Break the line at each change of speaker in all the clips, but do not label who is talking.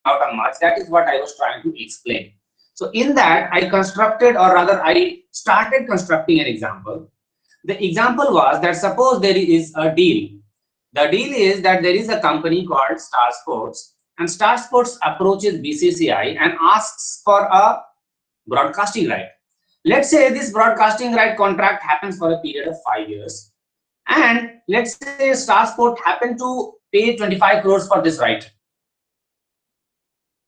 out on much. That is what I was trying to explain. So in that, I constructed, or rather I started constructing an example. The example was that suppose there is a deal. The deal is that there is a company called Star Sports, and Star Sports approaches BCCI and asks for a broadcasting right. Let's say this broadcasting right contract happens for a period of 5 years, and let's say Star Sport happened to pay 25 crores for this right.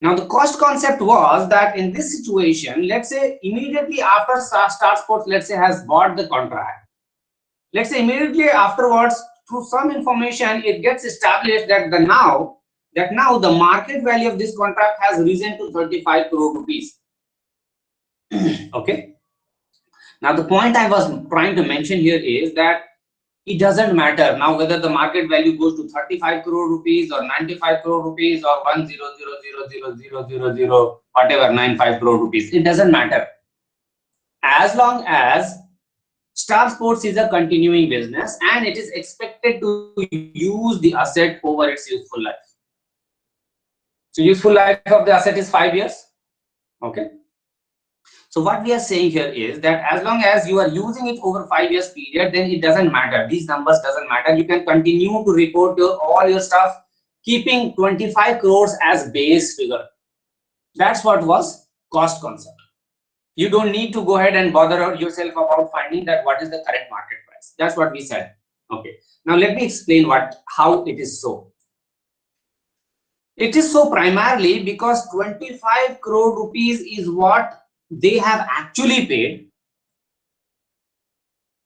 Now the cost concept was that in this situation, let's say immediately after Star Sports, let's say, has bought the contract, let's say immediately afterwards, through some information, it gets established that now the market value of this contract has risen to 35 crore rupees. Okay. Now the point I was trying to mention here is that it doesn't matter now whether the market value goes to 35 crore rupees or 95 crore rupees or 1000000 whatever 95 crore rupees. It doesn't matter as long as Star Sports is a continuing business and it is expected to use the asset over its useful life. So useful life of the asset is 5 years. Okay. So what we are saying here is that as long as you are using it over 5 years period, then it doesn't matter. These numbers doesn't matter. You can continue to report all your stuff, keeping 25 crores as base figure. That's what was cost concept. You don't need to go ahead and bother yourself about finding that what is the current market price. That's what we said. Okay. Now let me explain how it is so. It is so primarily because 25 crore rupees is what they have actually paid,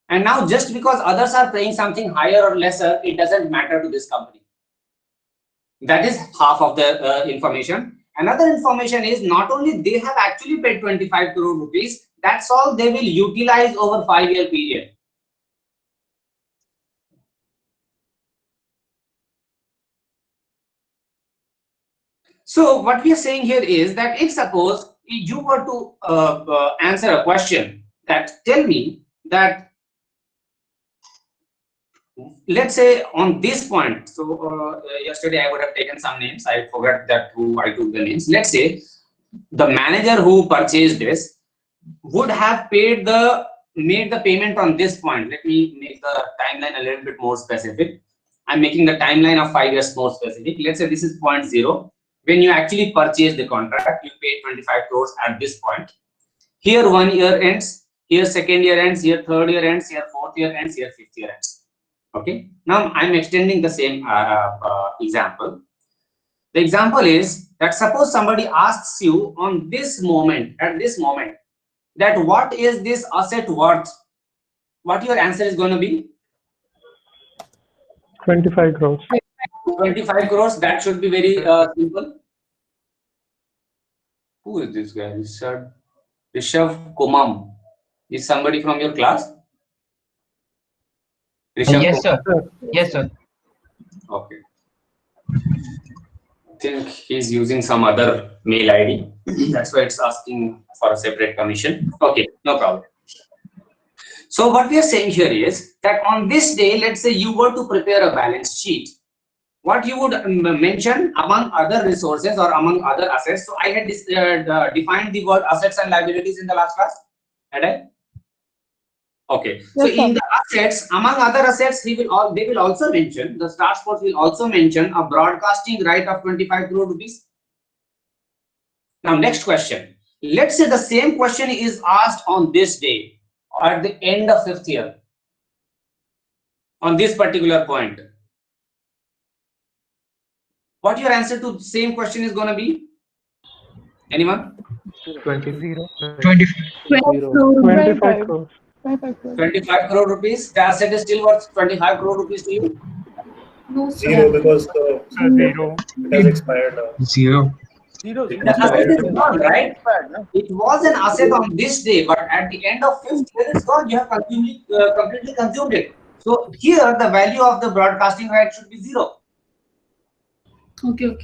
and now just because others are paying something higher or lesser, it doesn't matter to this company. That is half of the information. Another information is not only they have actually paid 25 crore rupees, that's all they will utilize over 5-year period. So what we are saying here is that if suppose you were to answer a question that tell me that, let's say on this point, so yesterday I would have taken some names, I forgot that who I took the names. Let's say the manager who purchased this would have made the payment on this point. Let me make the timeline a little bit more specific. I'm making the timeline of 5 years more specific. Let's say this is point 0. When you actually purchase the contract, you pay 25 crores at this point. Here 1 year ends, here 2nd year ends, here 3rd year ends, here 4th year ends, here 5th year ends. Okay. Now I'm extending the same example. The example is that suppose somebody asks you on this moment, at this moment, that what is this asset worth? What your answer is going to be?
25 crores.
25 crores. That should be very simple. Who is this guy? Rishabh Kumam. Is somebody from your class? Rishabh
Yes,
Kumam?
sir. Yes, sir.
Okay. I think he's using some other mail ID. That's why it's asking for a separate permission. Okay, no problem. So what we are saying here is that on this day, let's say you were to prepare a balance sheet. What you would mention among other resources or among other assets. So I had defined the word assets and liabilities in the last class. Had I? Okay. So in the assets, among other assets, they will also mention, the Star Sports will also mention a broadcasting right of 25 crore rupees. Now next question. Let's say the same question is asked on this day or at the end of 5th year on this particular point. What your answer to the same question is going to be? Anyone?
25 crores.
25 crore rupees. The asset is still worth 25 crore rupees to you?
No, zero, because
Zero.
it has expired now.
Zero.
The asset is gone, right? It was an asset on this day, but at the end of 5th year, it's gone. You have completely consumed it. So here, the value of the broadcasting right should be 0.
Okay.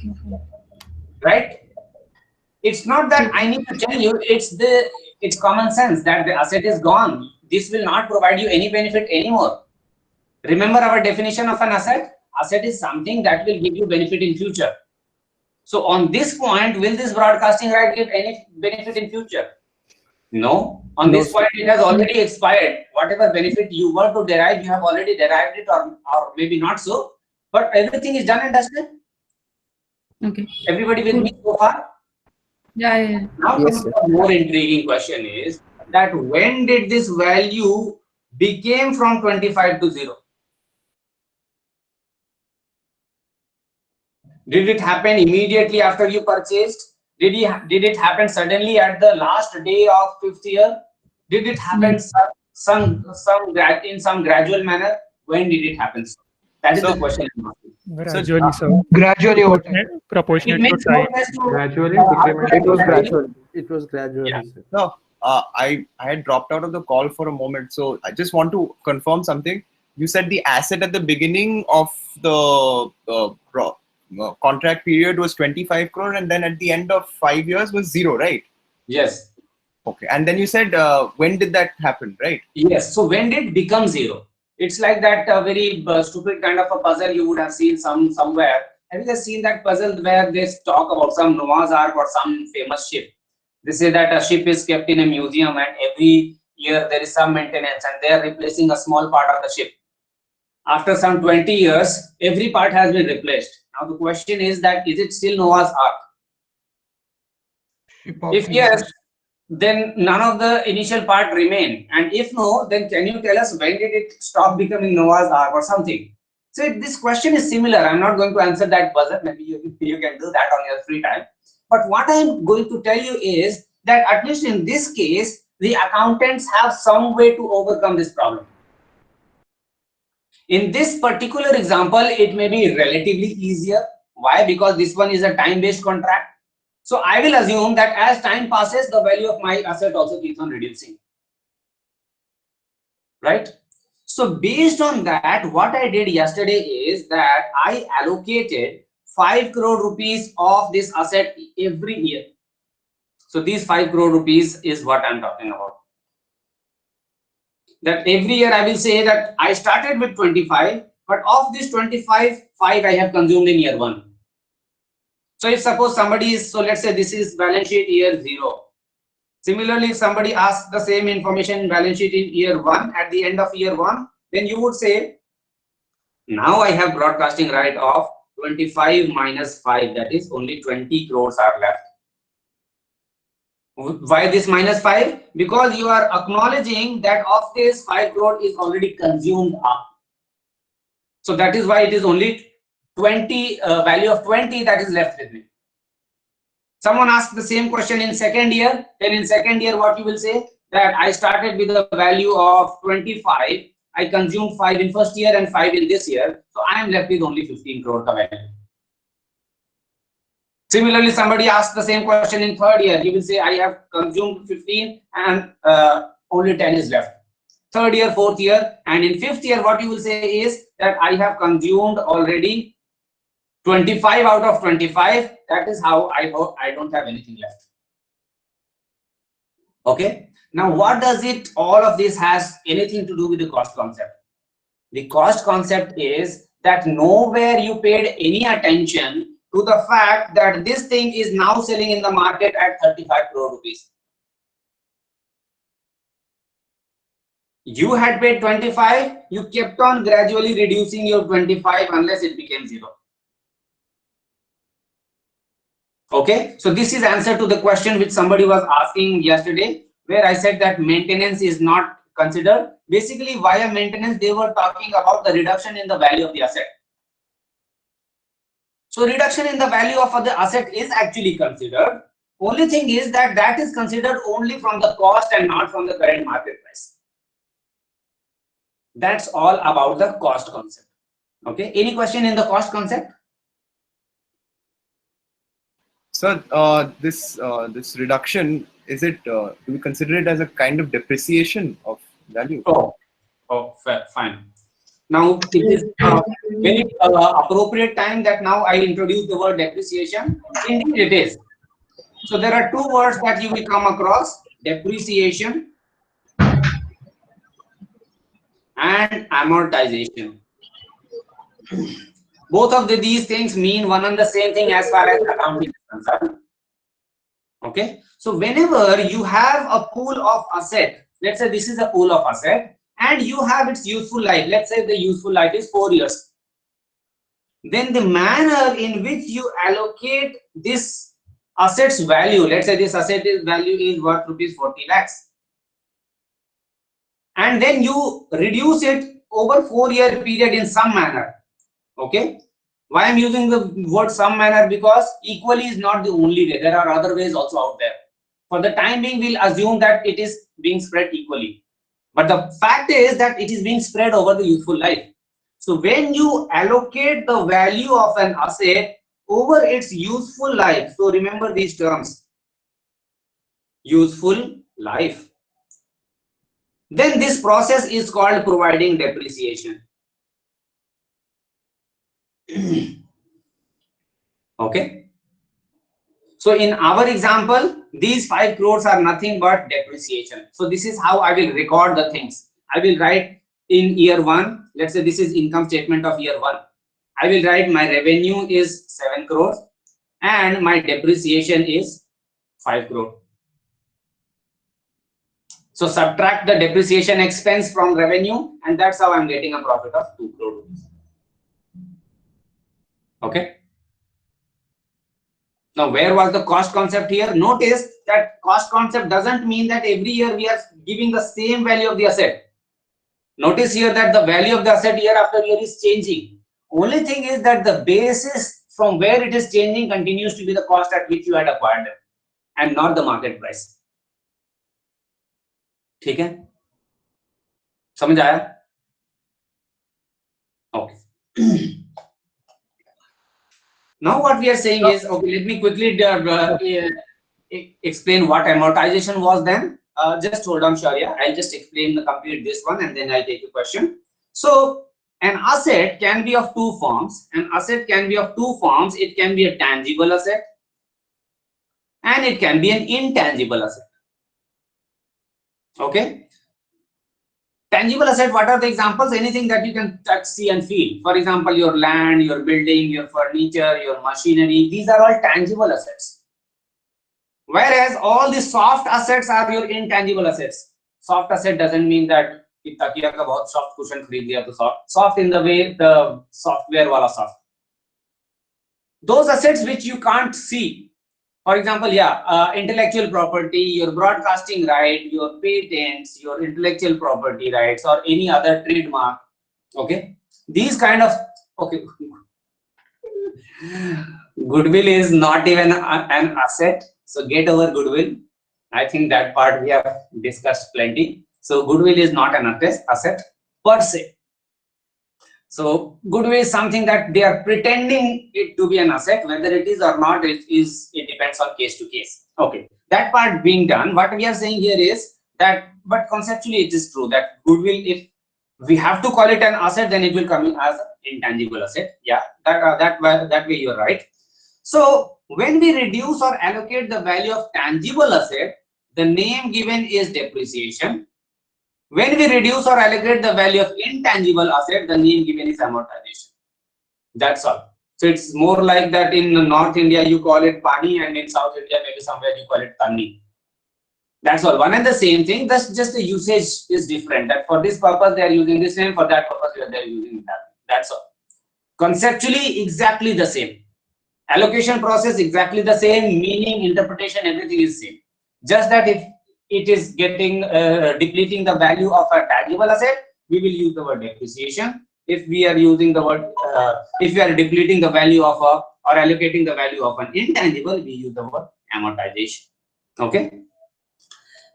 Right? It's not that I need to tell you, it's common sense that the asset is gone. This will not provide you any benefit anymore. Remember our definition of an asset? Asset is something that will give you benefit in future. So on this point, will this broadcasting right give any benefit in future? No. On
No,
this point, it has already expired. Whatever benefit you were to derive, you have already derived it, or maybe not so. But everything is done and dusted.
Okay.
Everybody with me so far?
Yeah, yeah, yeah.
Now,
Yes, sir.
the more intriguing question is that when did this value became from 25 to 0? Did it happen immediately after you purchased? Did it happen suddenly at the last day of 5th year? Did it happen in some gradual manner? When did it happen? That is
So-
the question I'm asking.
Gradually, sir.
Gradually over time.
Proportionate
It
to
makes no
time.
sense to
Gradually,
argue
It was
that
gradual. It was gradually.
Yeah.
Sir.
No, I had dropped out of the call for a moment, so I just want to confirm something. You said the asset at the beginning of the contract period was 25 crore, and then at the end of 5 years was 0, right?
Yes.
Okay, and then you said when did that happen, right?
Yes. So when did it become 0? It's like that very stupid kind of a puzzle you would have seen somewhere. Have you guys seen that puzzle where they talk about some Noah's Ark or some famous ship? They say that a ship is kept in a museum and every year there is some maintenance and they are replacing a small part of the ship. After some 20 years, every part has been replaced. Now the question is that is it still Noah's Ark? If yes, then none of the initial part remain. And if no, then can you tell us when did it stop becoming Noah's Ark or something? So this question is similar. I'm not going to answer that puzzle. Maybe you can do that on your free time. But what I'm going to tell you is that at least in this case, the accountants have some way to overcome this problem. In this particular example, it may be relatively easier. Why? Because this one is a time-based contract. So I will assume that as time passes, the value of my asset also keeps on reducing. Right? So based on that, what I did yesterday is that I allocated 5 crore rupees of this asset every year. So these 5 crore rupees is what I'm talking about. That every year I will say that I started with 25, but of this 25, 5 I have consumed in year 1. So if suppose somebody is, so let's say this is balance sheet year 0. Similarly, if somebody asks the same information in balance sheet in year 1, at the end of year 1, then you would say, now I have broadcasting right of 25 minus 5, that is only 20 crores are left. Why this minus 5? Because you are acknowledging that of this 5 crore is already consumed up. So that is why it is only 20, value of 20 that is left with me. Someone asks the same question in second year, then in second year what you will say? That I started with a value of 25, I consumed 5 in first year and 5 in this year, so I am left with only 15 crore value. Similarly, somebody asks the same question in third year, he will say I have consumed 15 and only 10 is left. Third year, fourth year, and in fifth year what you will say is that I have consumed already 25 out of 25. That is how I don't have anything left. Okay. Now, what does it, all of this has anything to do with the cost concept? The cost concept is that nowhere you paid any attention to the fact that this thing is now selling in the market at 35 crore rupees. You had paid 25, you kept on gradually reducing your 25 unless it became 0. Okay, so this is answer to the question which somebody was asking yesterday, where I said that maintenance is not considered. Basically, via maintenance, they were talking about the reduction in the value of the asset. So reduction in the value of the asset is actually considered. Only thing is that that is considered only from the cost and not from the current market price. That's all about the cost concept. Okay, any question in the cost concept?
So this reduction, is it, do we consider it as a kind of depreciation of value?
Fine. Now it is very appropriate time that now I introduce the word depreciation. Indeed it is. So there are two words that you will come across: depreciation and amortization. Both of these things mean one and the same thing as far as accounting is concerned. Okay, so whenever you have a pool of asset, let's say this is a pool of asset and you have its useful life, let's say the useful life is 4 years, then the manner in which you allocate this asset's value, let's say this asset is value is worth rupees 40 lakhs, and then you reduce it over 4-year period in some manner. Okay, why I'm using the word some manner? Because equally is not the only way. There are other ways also out there. For the time being, we'll assume that it is being spread equally. But the fact is that it is being spread over the useful life. So when you allocate the value of an asset over its useful life, so remember these terms, useful life, then this process is called providing depreciation. Okay, so in our example, these 5 crores are nothing but depreciation. So this is how I will record the things. I will write in year 1, let's say this is income statement of year 1. I will write my revenue is 7 crores and my depreciation is 5 crore. So subtract the depreciation expense from revenue, and that's how I'm getting a profit of 2 crore rupees. Okay. Now, where was the cost concept here? Notice that cost concept doesn't mean that every year we are giving the same value of the asset. Notice here that the value of the asset year after year is changing. Only thing is that the basis from where it is changing continues to be the cost at which you had acquired them and not the market price. ठीक है, समझ आया? Okay. Now what we are saying is, okay, let me quickly explain what amortization was then. Just hold on, Sharia. I'll just explain complete this one and then I'll take a question. So an asset can be of 2 forms. An asset can be of 2 forms. It can be a tangible asset and it can be an intangible asset. Okay. Tangible asset, what are the examples? Anything that you can touch, see and feel. For example, your land, your building, your furniture, your machinery. These are all tangible assets. Whereas all the soft assets are your intangible assets. Soft asset doesn't mean that takiya ka bahut soft cushion kharid liya to soft. Soft in the way the software wala soft. Those assets which you can't see. For example, intellectual property, your broadcasting right, your patents, your intellectual property rights, or any other trademark. Okay, these kind of, okay. Goodwill is not even an asset, so get over goodwill. I think that part we have discussed plenty. So goodwill is not an asset per se. So goodwill is something that they are pretending it to be an asset. Whether it is or not, it depends on case to case. Okay, that part being done, what we are saying here is that, but conceptually it is true that goodwill, if we have to call it an asset, then it will come in as an intangible asset. Yeah, that way you are right. So when we reduce or allocate the value of tangible asset, the name given is depreciation. When we reduce or allocate the value of intangible asset, the name given is amortization. That's all. So it's more like that in North India you call it pani, and in South India maybe somewhere you call it tanni. That's all. One and the same thing. That's just the usage is different. That for this purpose they are using this name, for that purpose they are using that. That's all. Conceptually exactly the same. Allocation process exactly the same. Meaning, interpretation, everything is same. Just that if it is getting depleting the value of a tangible asset, we will use the word depreciation. If we are using the word, if we are depleting the value of a or allocating the value of an intangible, we use the word amortization. Okay.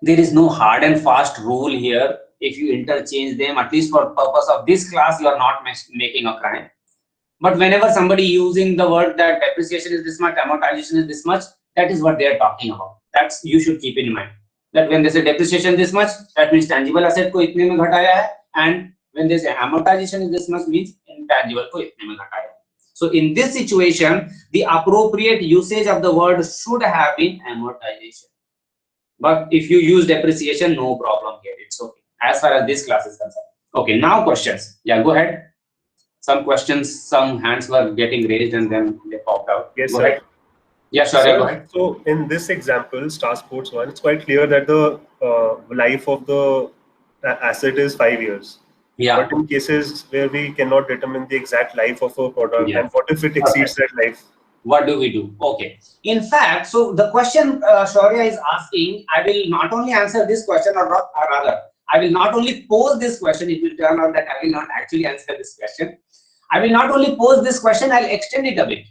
There is no hard and fast rule here. If you interchange them, at least for purpose of this class, you are not making a crime. But whenever somebody using the word that depreciation is this much, amortization is this much, that is what they are talking about. That's you should keep in mind. That when they say depreciation this much, that means tangible asset ko itne mein ghataya hai, and when they say amortization is this much, means intangible ko itne mein ghataya hai. So in this situation, the appropriate usage of the word should have been amortization. But if you use depreciation, no problem here. It's okay as far as this class is concerned. Okay, now questions. Yeah, go ahead. Some questions, some hands were getting raised and then they popped out.
Yes,
Go
sir.
ahead. Yeah, sure.
Sir,
Go ahead.
so in this example, Star Sports one, it's quite clear that the life of the asset is 5 years.
Yeah.
But in cases where we cannot determine the exact life of a product,
Yeah.
and what if it exceeds that life?
What do we do? Okay. In fact, so the question Shaurya is asking, I will not only answer this question or rather, I will not only pose this question, it will turn out that I will not actually answer this question. I will not only pose this question, I'll extend it a bit.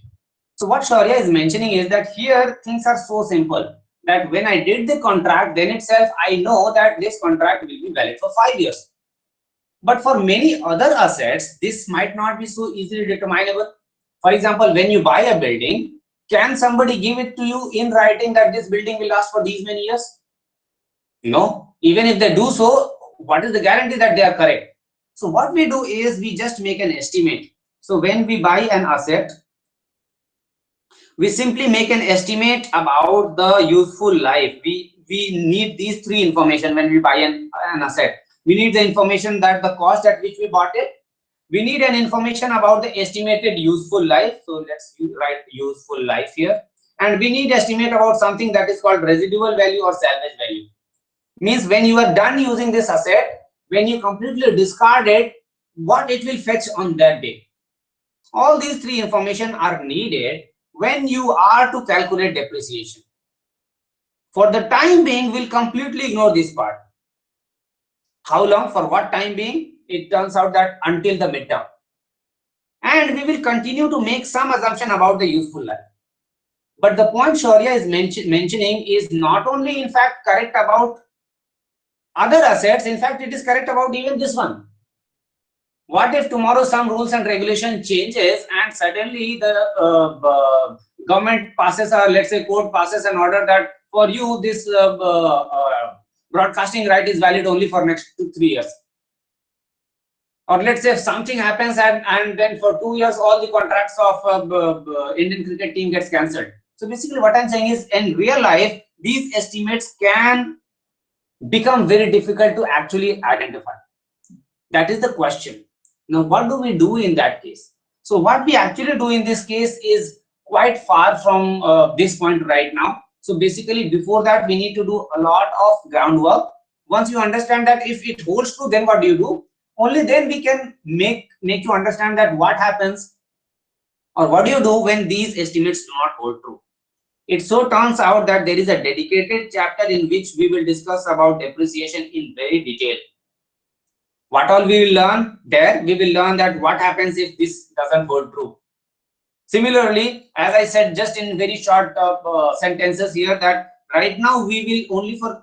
So what Shaurya is mentioning is that here things are so simple that when I did the contract, then itself I know that this contract will be valid for 5 years. But for many other assets, this might not be so easily determinable. For example, when you buy a building, can somebody give it to you in writing that this building will last for these many years? No. Even if they do so, what is the guarantee that they are correct? So what we do is we just make an estimate. So when we buy an asset, we simply make an estimate about the useful life. We need these three information when we buy an asset. We need the information that the cost at which we bought it. We need an information about the estimated useful life. So let's write useful life here. And we need estimate about something that is called residual value or salvage value. Means when you are done using this asset, when you completely discard it, what it will fetch on that day. All these three information are needed when you are to calculate depreciation. For the time being, we'll completely ignore this part. How long? For what time being? It turns out that until the midterm. And we will continue to make some assumption about the useful life. But the point Shaurya is mentioning is not only in fact correct about other assets, in fact it is correct about even this one. What if tomorrow some rules and regulation changes and suddenly the government passes, or let's say court passes an order that for you this broadcasting right is valid only for next 2-3 years. Or let's say if something happens and then for 2 years all the contracts of Indian cricket team gets cancelled. So basically what I'm saying is in real life, these estimates can become very difficult to actually identify. That is the question. Now, what do we do in that case? So what we actually do in this case is quite far from this point right now. So basically before that, we need to do a lot of groundwork. Once you understand that if it holds true, then what do you do? Only then we can make you understand that what happens or what do you do when these estimates do not hold true. It so turns out that there is a dedicated chapter in which we will discuss about depreciation in very detail. What all we will learn there? We will learn that what happens if this doesn't hold true. Similarly, as I said just in very short sentences here, that right now we will only for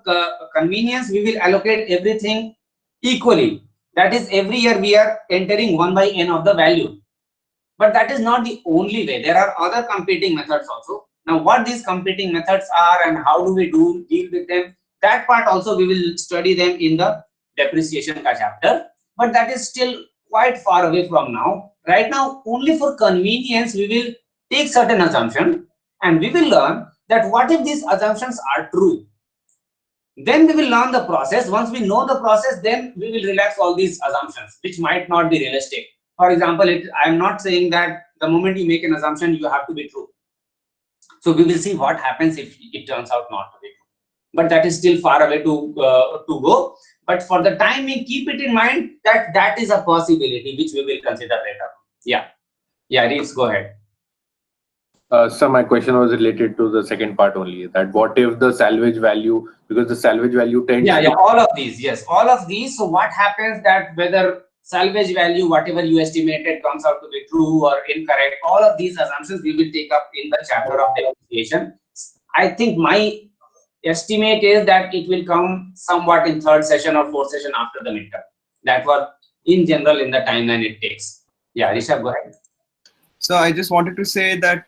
convenience, we will allocate everything equally. That is, every year we are entering 1 by n of the value. But that is not the only way. There are other competing methods also. Now, what these competing methods are and how do we deal with them, that part also we will study them in the depreciation chapter. But that is still quite far away from now. Right now, only for convenience, we will take certain assumptions and we will learn that what if these assumptions are true. Then we will learn the process. Once we know the process, then we will relax all these assumptions, which might not be realistic. For example, I am not saying that the moment you make an assumption, you have to be true. So we will see what happens if it turns out not to be true. But that is still far away to go. But for the time being, keep it in mind that that is a possibility which we will consider later. Yeah, Reeves, go ahead.
So my question was related to the second part only, that what if the salvage value, because the salvage value tends
to all of these, yes, all of these. So what happens that whether salvage value, whatever you estimated, comes out to be true or incorrect, all of these assumptions we will take up in the chapter of depreciation. I think my estimate is that it will come somewhat in 3rd session or 4th session after the midterm. That was in general in the timeline it takes. Yeah, Rishabh, go ahead.
So I just wanted to say that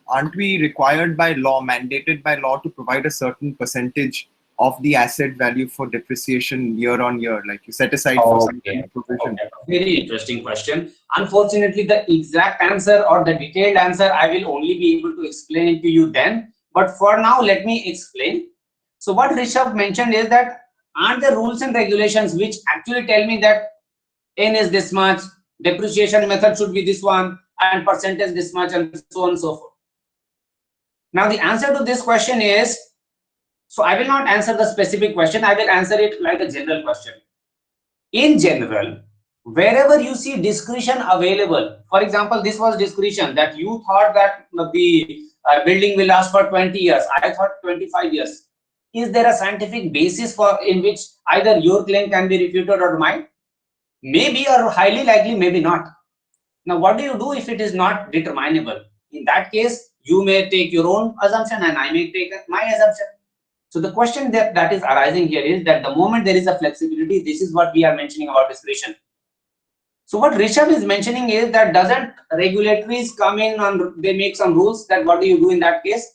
aren't we required by law, mandated by law, to provide a certain percentage of the asset value for depreciation year on year, like you set aside for some kind of provision?
Okay. Very interesting question. Unfortunately, the exact answer or the detailed answer I will only be able to explain it to you then. But for now, let me explain. So what Rishabh mentioned is that aren't there rules and regulations which actually tell me that N is this much, depreciation method should be this one, and percentage this much, and so on and so forth. Now the answer to this question is, so I will not answer the specific question, I will answer it like a general question. In general, wherever you see discretion available, for example, this was discretion that you thought that the building will last for 20 years, I thought 25 years. Is there a scientific basis for in which either your claim can be refuted or mine? Maybe, or highly likely, maybe not. Now, what do you do if it is not determinable? In that case, you may take your own assumption and I may take my assumption. So the question that is arising here is that the moment there is a flexibility, this is what we are mentioning about discretion. So what Rishabh is mentioning is that doesn't regulatories come in and they make some rules, that what do you do in that case?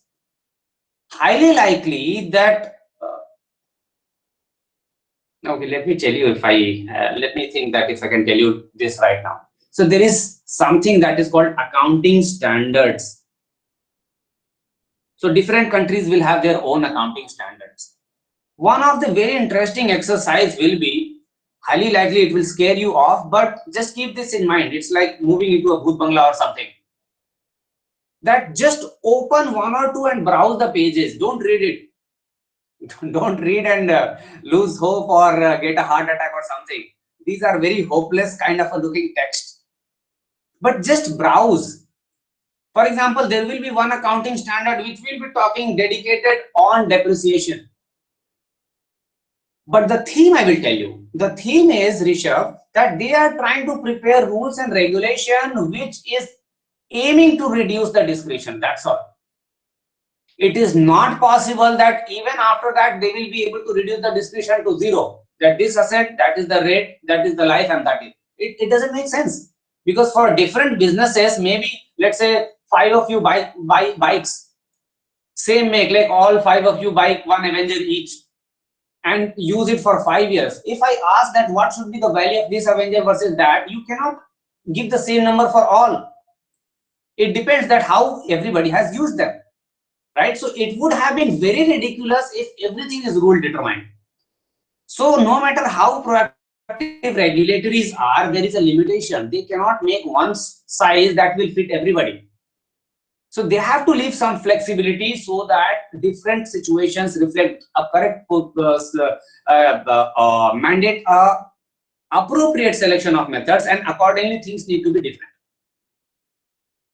Highly likely that, okay, let me tell you if I, let me think that if I can tell you this right now. So there is something that is called accounting standards. So different countries will have their own accounting standards. One of the very interesting exercise will be, highly likely it will scare you off, but just keep this in mind. It's like moving into a Bhoot Bangla or something. That just open one or two and browse the pages. Don't read it. Don't read and lose hope or get a heart attack or something. These are very hopeless kind of a looking text. But just browse. For example, there will be one accounting standard which will be talking dedicated on depreciation. But the theme I will tell you, the theme is, Rishabh, that they are trying to prepare rules and regulation which is aiming to reduce the discretion. That's all. It is not possible that even after that they will be able to reduce the discretion to zero. That this asset, that is the rate, that is the life, and that is it. It doesn't make sense, because for different businesses, maybe let's say 5 of you buy bikes, same make, like all 5 of you buy one Avenger each and use it for 5 years. If I ask that what should be the value of this Avenger versus that, you cannot give the same number for all. It depends that how everybody has used them, right? So it would have been very ridiculous if everything is rule determined. So no matter how proactive regulatories are, there is a limitation. They cannot make one size that will fit everybody. So they have to leave some flexibility so that different situations reflect a correct mandate, appropriate selection of methods, and accordingly things need to be different.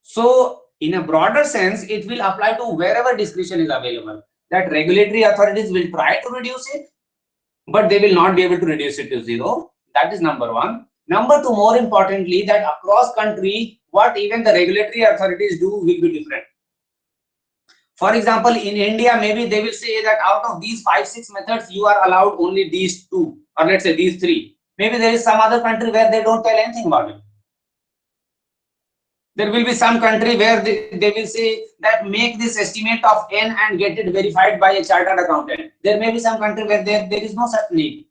So in a broader sense, it will apply to wherever discretion is available, that regulatory authorities will try to reduce it, but they will not be able to reduce it to zero. That is number one. Number two, more importantly, that across country, what even the regulatory authorities do will be different. For example, in India, maybe they will say that out of these 5-6 methods, you are allowed only these 2, or let's say these 3. Maybe there is some other country where they don't tell anything about it. There will be some country where they will say that make this estimate of N and get it verified by a chartered accountant. There may be some country where there is no such need.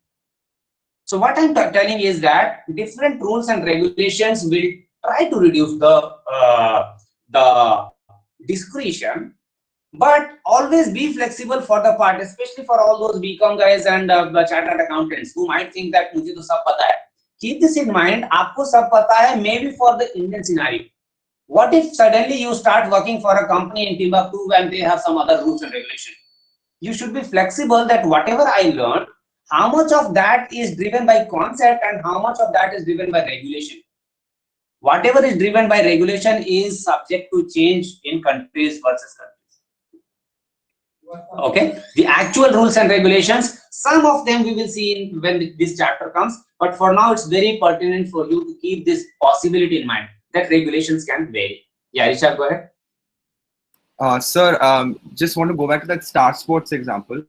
So what I'm telling is that different rules and regulations will try to reduce the discretion, but always be flexible for the part, especially for all those BCom guys and chartered accountants who might think that mujhe to sab pata hai. Keep this in mind, aapko sab pata hai, maybe for the Indian scenario. What if suddenly you start working for a company in Timbuktu and they have some other rules and regulations? You should be flexible that whatever I learned, how much of that is driven by concept and how much of that is driven by regulation. Whatever is driven by regulation is subject to change in countries versus countries. Okay, the actual rules and regulations, some of them we will see when this chapter comes, but for now it's very pertinent for you to keep this possibility in mind that regulations can vary. Yeah, Rishabh, go ahead.
Sir, just want to go back to that Star Sports example.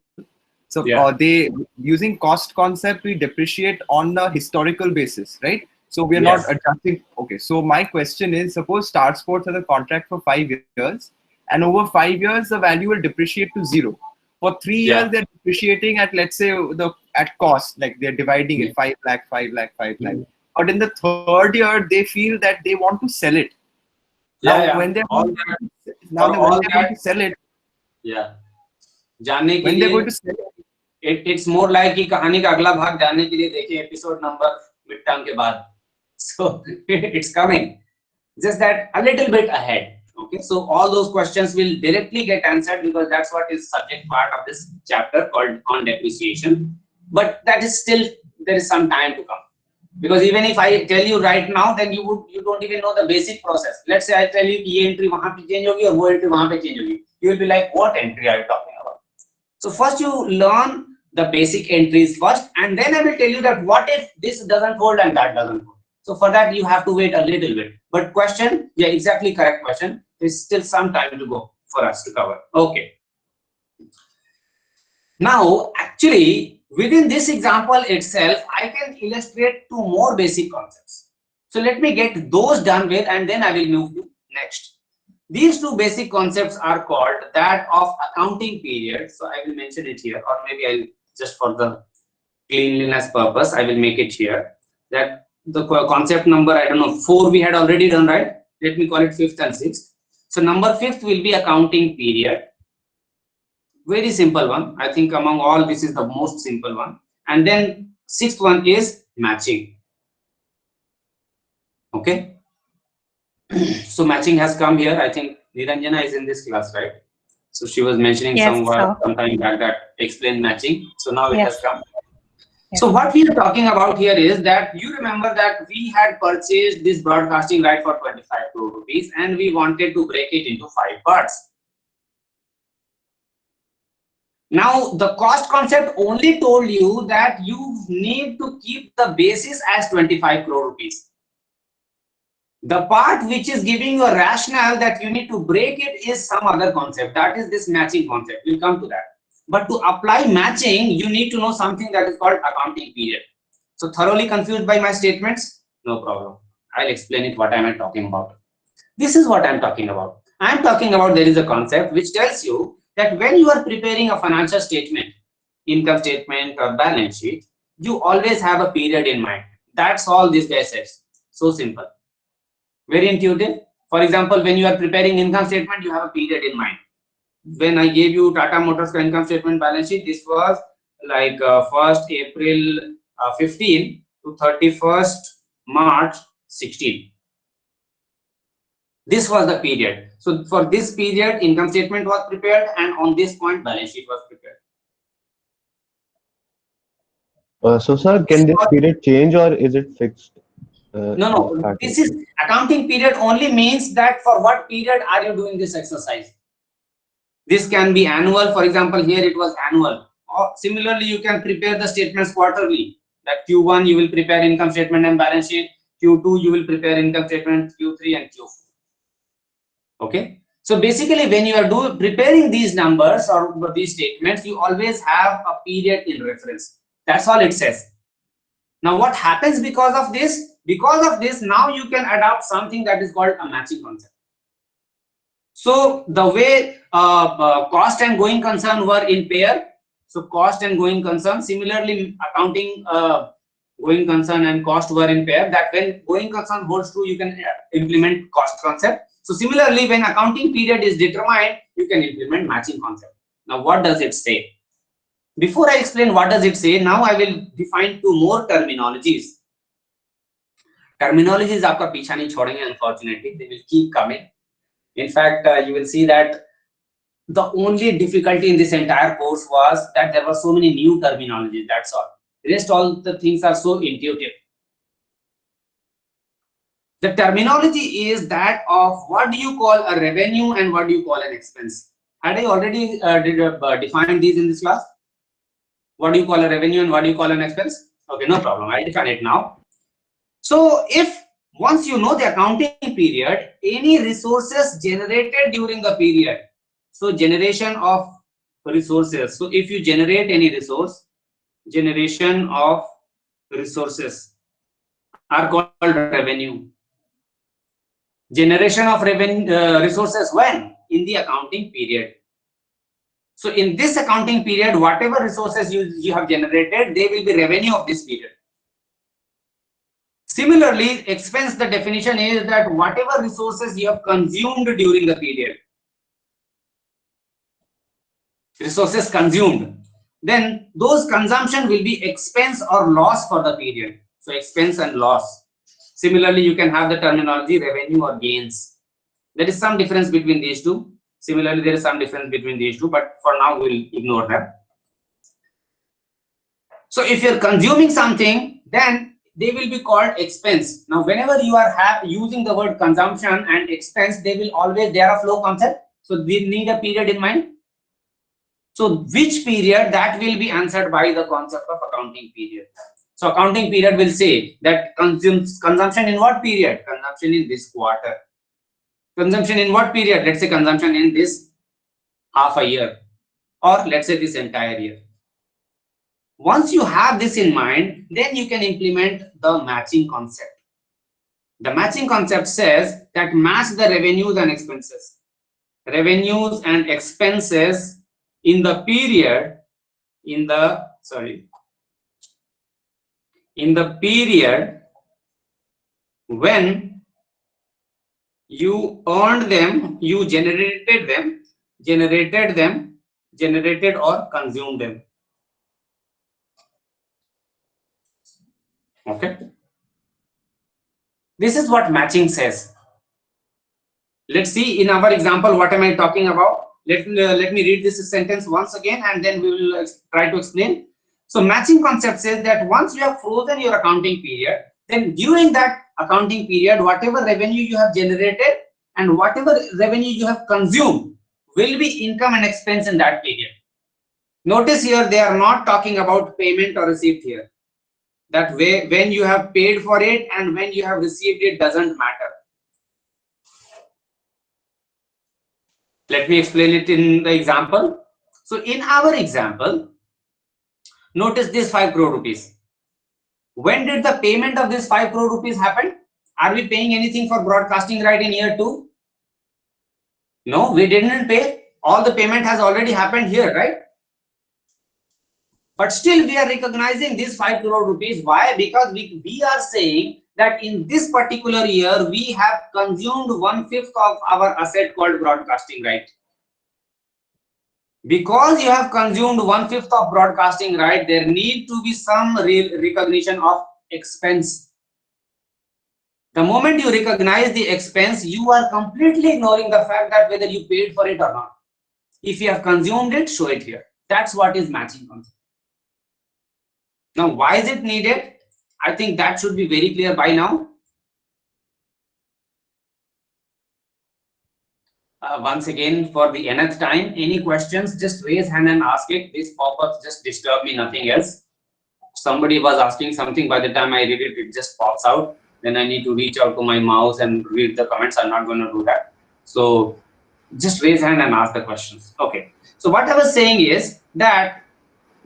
So
Yeah.
they using cost concept, we depreciate on a historical basis, right? So we are
Yes.
not adjusting. Okay, so my question is, suppose Star Sports has a contract for 5 years, and over 5 years the value will depreciate to 0. For 3 years
Yeah.
they're depreciating at, let's say, at cost, like they're dividing it 5 lakh, 5 lakh, 5 lakh. But in the 3rd year they feel that they want to sell it. Now
Yeah,
when they're
all
going
that,
to sell it,
yeah. जानने के
when they're
लिए
going to sell it,
it's more like कि कहानी का अगला भाग जानने के लिए देखिए एपिसोड नंबर मिड टर्म के बाद. So it's coming, just that a little bit ahead. Okay, so all those questions will directly get answered because that's what is subject part of this chapter called on depreciation. But that is still, there is some time to come, because even if I tell you right now, then you don't even know the basic process. Let's say I tell you ये entry वहाँ पे change होगी और वो entry वहाँ पे change होगी. You will be like, what entry are you talking about? So first you learn the basic entries first, and then I will tell you that what if this doesn't hold and that doesn't hold. So for that you have to wait a little bit. But question, yeah, exactly correct question. There's still some time to go for us to cover. Okay. Now, actually, within this example itself, I can illustrate 2 more basic concepts. So let me get those done with, and then I will move to next. These 2 basic concepts are called that of accounting period. So I will mention it here, or maybe I'll just for the cleanliness purpose, I will make it here. That the concept number, I don't know, 4 we had already done, right? Let me call it 5th and 6th. So number 5th will be accounting period. Very simple one. I think among all, this is the most simple one. And then 6th one is matching. Okay. So matching has come here. I think Niranjana is in this class, right? So she was mentioning
Yes,
some time back that explain matching. So now it
Yes.
has come.
Yes.
So what we are talking about here is that you remember that we had purchased this broadcasting right for 25 crore rupees and we wanted to break it into 5 parts. Now the cost concept only told you that you need to keep the basis as 25 crore rupees. The part which is giving you a rationale that you need to break it is some other concept. That is this matching concept. We'll come to that. But to apply matching, you need to know something that is called accounting period. So thoroughly confused by my statements? No problem. I'll explain it what am I talking about. This is what I'm talking about. I'm talking about there is a concept which tells you that when you are preparing a financial statement, income statement or balance sheet, you always have a period in mind. That's all this guy says. So simple. Very intuitive. For example, when you are preparing income statement, you have a period in mind. When I gave you Tata Motors income statement balance sheet, this was like 1st April 15 to 31st March 16. This was the period. So for this period, income statement was prepared, and on this point, balance sheet was prepared.
So, sir, can this period change or is it fixed?
No. This is accounting period only means that for what period are you doing this exercise? This can be annual. For example, here it was annual. Or similarly, you can prepare the statements quarterly. That Q1 you will prepare income statement and balance sheet. Q2 you will prepare income statement. Q3 and Q4. Okay. So basically, when you are preparing these numbers or these statements, you always have a period in reference. That's all it says. Now, what happens because of this? Because of this, now you can adopt something that is called a matching concept. So the way cost and going concern were in pair, so cost and going concern, similarly accounting going concern and cost were in pair, that when going concern holds true, you can implement cost concept. So similarly, when accounting period is determined, you can implement matching concept. Now what does it say? Before I explain what does it say, now I will define 2 more terminologies. Terminologies आपका पीछा नहीं छोड़ेंगे, unfortunately, they will keep coming. In fact, you will see that the only difficulty in this entire course was that there were so many new terminologies. That's all. The rest, all the things are so intuitive. The terminology is that of what do you call a revenue and what do you call an expense. Had I already defined these in this class? What do you call a revenue and what do you call an expense? Okay, no problem. I'll define it now. So if once you know the accounting period, any resources generated during the period, so generation of resources. So if you generate any resource, generation of resources are called revenue. Generation of revenue resources when? In the accounting period. So in this accounting period, whatever resources you have generated, they will be revenue of this period. Similarly, expense, the definition is that whatever resources you have consumed during the period, resources consumed, then those consumption will be expense or loss for the period. So expense and loss. Similarly, you can have the terminology revenue or gains. There is some difference between these two. Similarly, there is some difference between these two, but for now we'll ignore them. So if you're consuming something, then they will be called expense. Now, whenever you are using the word consumption and expense, they are a flow concept. So we need a period in mind. So which period, that will be answered by the concept of accounting period. So accounting period will say that consumption in what period? Consumption in this quarter. Consumption in what period? Let's say consumption in this half a year, or let's say this entire year. Once you have this in mind, then you can implement the matching concept. The matching concept says that match the revenues and expenses. Revenues and expenses in the period, in the period when you earned them, you generated or consumed them. Okay. This is what matching says. Let's see in our example, what am I talking about? Let me read this sentence once again, and then we will try to explain. So matching concept says that once you have frozen your accounting period, then during that accounting period, whatever revenue you have generated and whatever revenue you have consumed will be income and expense in that period. Notice here, they are not talking about payment or receipt here. That way, when you have paid for it and when you have received it doesn't matter. Let me explain it in the example. So in our example, notice this 5 crore rupees. When did the payment of this 5 crore rupees happen? Are we paying anything for broadcasting right in year 2? No, we didn't pay. All the payment has already happened here, right? But still we are recognizing this 5 crore rupees. Why? Because we are saying that in this particular year, we have consumed 1/5 of our asset called broadcasting right. Because you have consumed 1/5 of broadcasting right, there need to be some real recognition of expense. The moment you recognize the expense, you are completely ignoring the fact that whether you paid for it or not. If you have consumed it, show it here. That's what is matching concept. Now, why is it needed? I think that should be very clear by now. Once again, for the nth time, any questions, just raise hand and ask it. These pop-ups just disturb me, nothing else. Somebody was asking something, by the time I read it, it just pops out. Then I need to reach out to my mouse and read the comments. I'm not going to do that. So just raise hand and ask the questions. Okay. So what I was saying is that,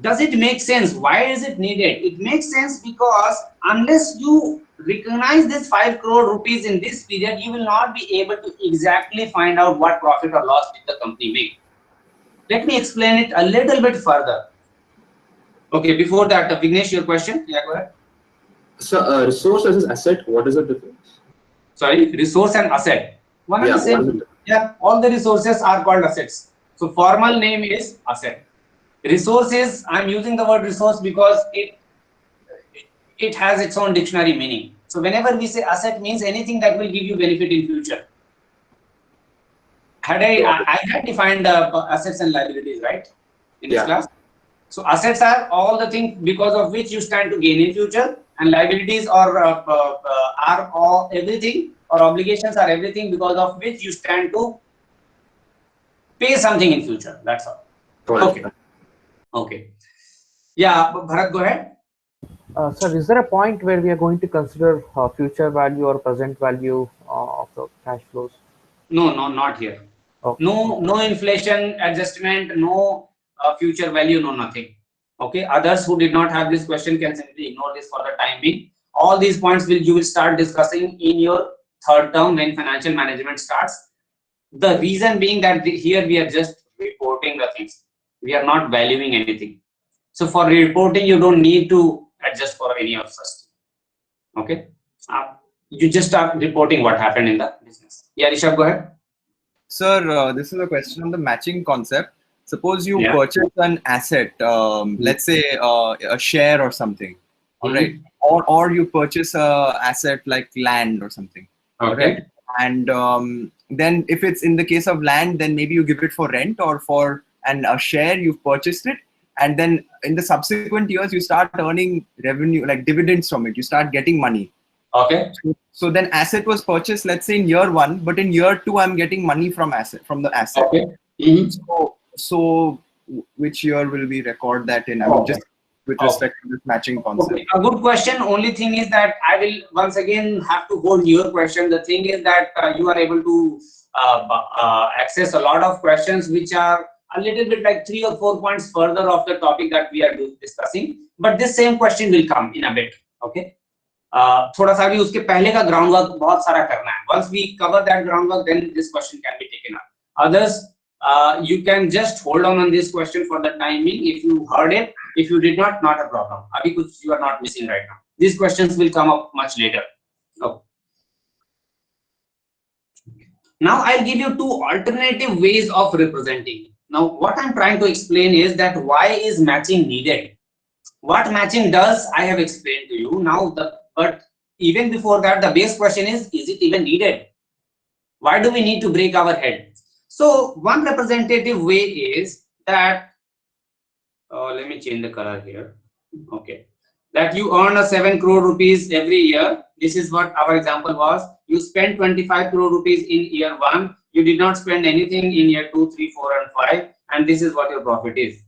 does it make sense? Why is it needed? It makes sense because unless you recognize this 5 crore rupees in this period, you will not be able to exactly find out what profit or loss did the company make. Let me explain it a little bit further. Okay, before that, Vignesh, your question? Yeah, go ahead.
So, resource versus asset, what is the difference?
Sorry, resource and asset. One and the same. Yeah, all the resources are called assets. So formal name is asset. Resources, I'm using the word resource because it has its own dictionary meaning. So whenever we say asset, means anything that will give you benefit in future. I had defined assets and liabilities, right, in this class. So assets are all the things because of which you stand to gain in future, and liabilities are all everything, or obligations are everything because of which you stand to pay something in future. That's all. Okay. Okay. Yeah, Bharat, go ahead.
Sir, is there a point where we are going to consider future value or present value of the cash flows?
No, not here. Okay. No inflation adjustment, no future value, no nothing. Okay. Others who did not have this question can simply ignore this for the time being. All these points you will start discussing in your third term when financial management starts. The reason being that here we are just reporting the things. We are not valuing anything. So for reporting, you don't need to adjust for any of such. Okay. You just start reporting what happened in the business. Yeah, Rishabh, go ahead.
Sir, this is a question on the matching concept. Suppose you purchase an asset, let's say a share or something, all right, or you purchase a asset like land or something, all
Okay.
right, and then if it's in the case of land, then maybe you give it for rent or for a share, you've purchased it, and then in the subsequent years you start earning revenue like dividends from it, you start getting money.
Okay.
So then asset was purchased, let's say in year 1, but in year 2 I'm getting money from the asset.
Okay. Mhm.
So which year will we record that in? I mean, just with respect to this matching concept.
Okay. A good question. Only thing is that I will once again have to hold your question. The thing is that you are able to access a lot of questions which are a little bit like 3 or 4 points further of the topic that we are discussing. But this same question will come in a bit. Okay. थोड़ा सा भी उसके पहले का ground work बहुत सारा करना है. Once we cover that groundwork, then this question can be taken up. Others, you can just hold on this question for the time being. If you heard it, if you did not a problem. अभी कुछ you are not missing right now. These questions will come up much later. Okay. Now I'll give you 2 alternative ways of representing. Now what I'm trying to explain is that why is matching needed? What matching does, I have explained to you. Now but even before that, the base question is it even needed? Why do we need to break our head? So one representative way is that, let me change the color here. Okay, that you earn a 7 crore rupees every year. This is what our example was. You spend 25 crore rupees in year 1. You did not spend anything in year 2, 3, 4, and 5. And this is what your profit is.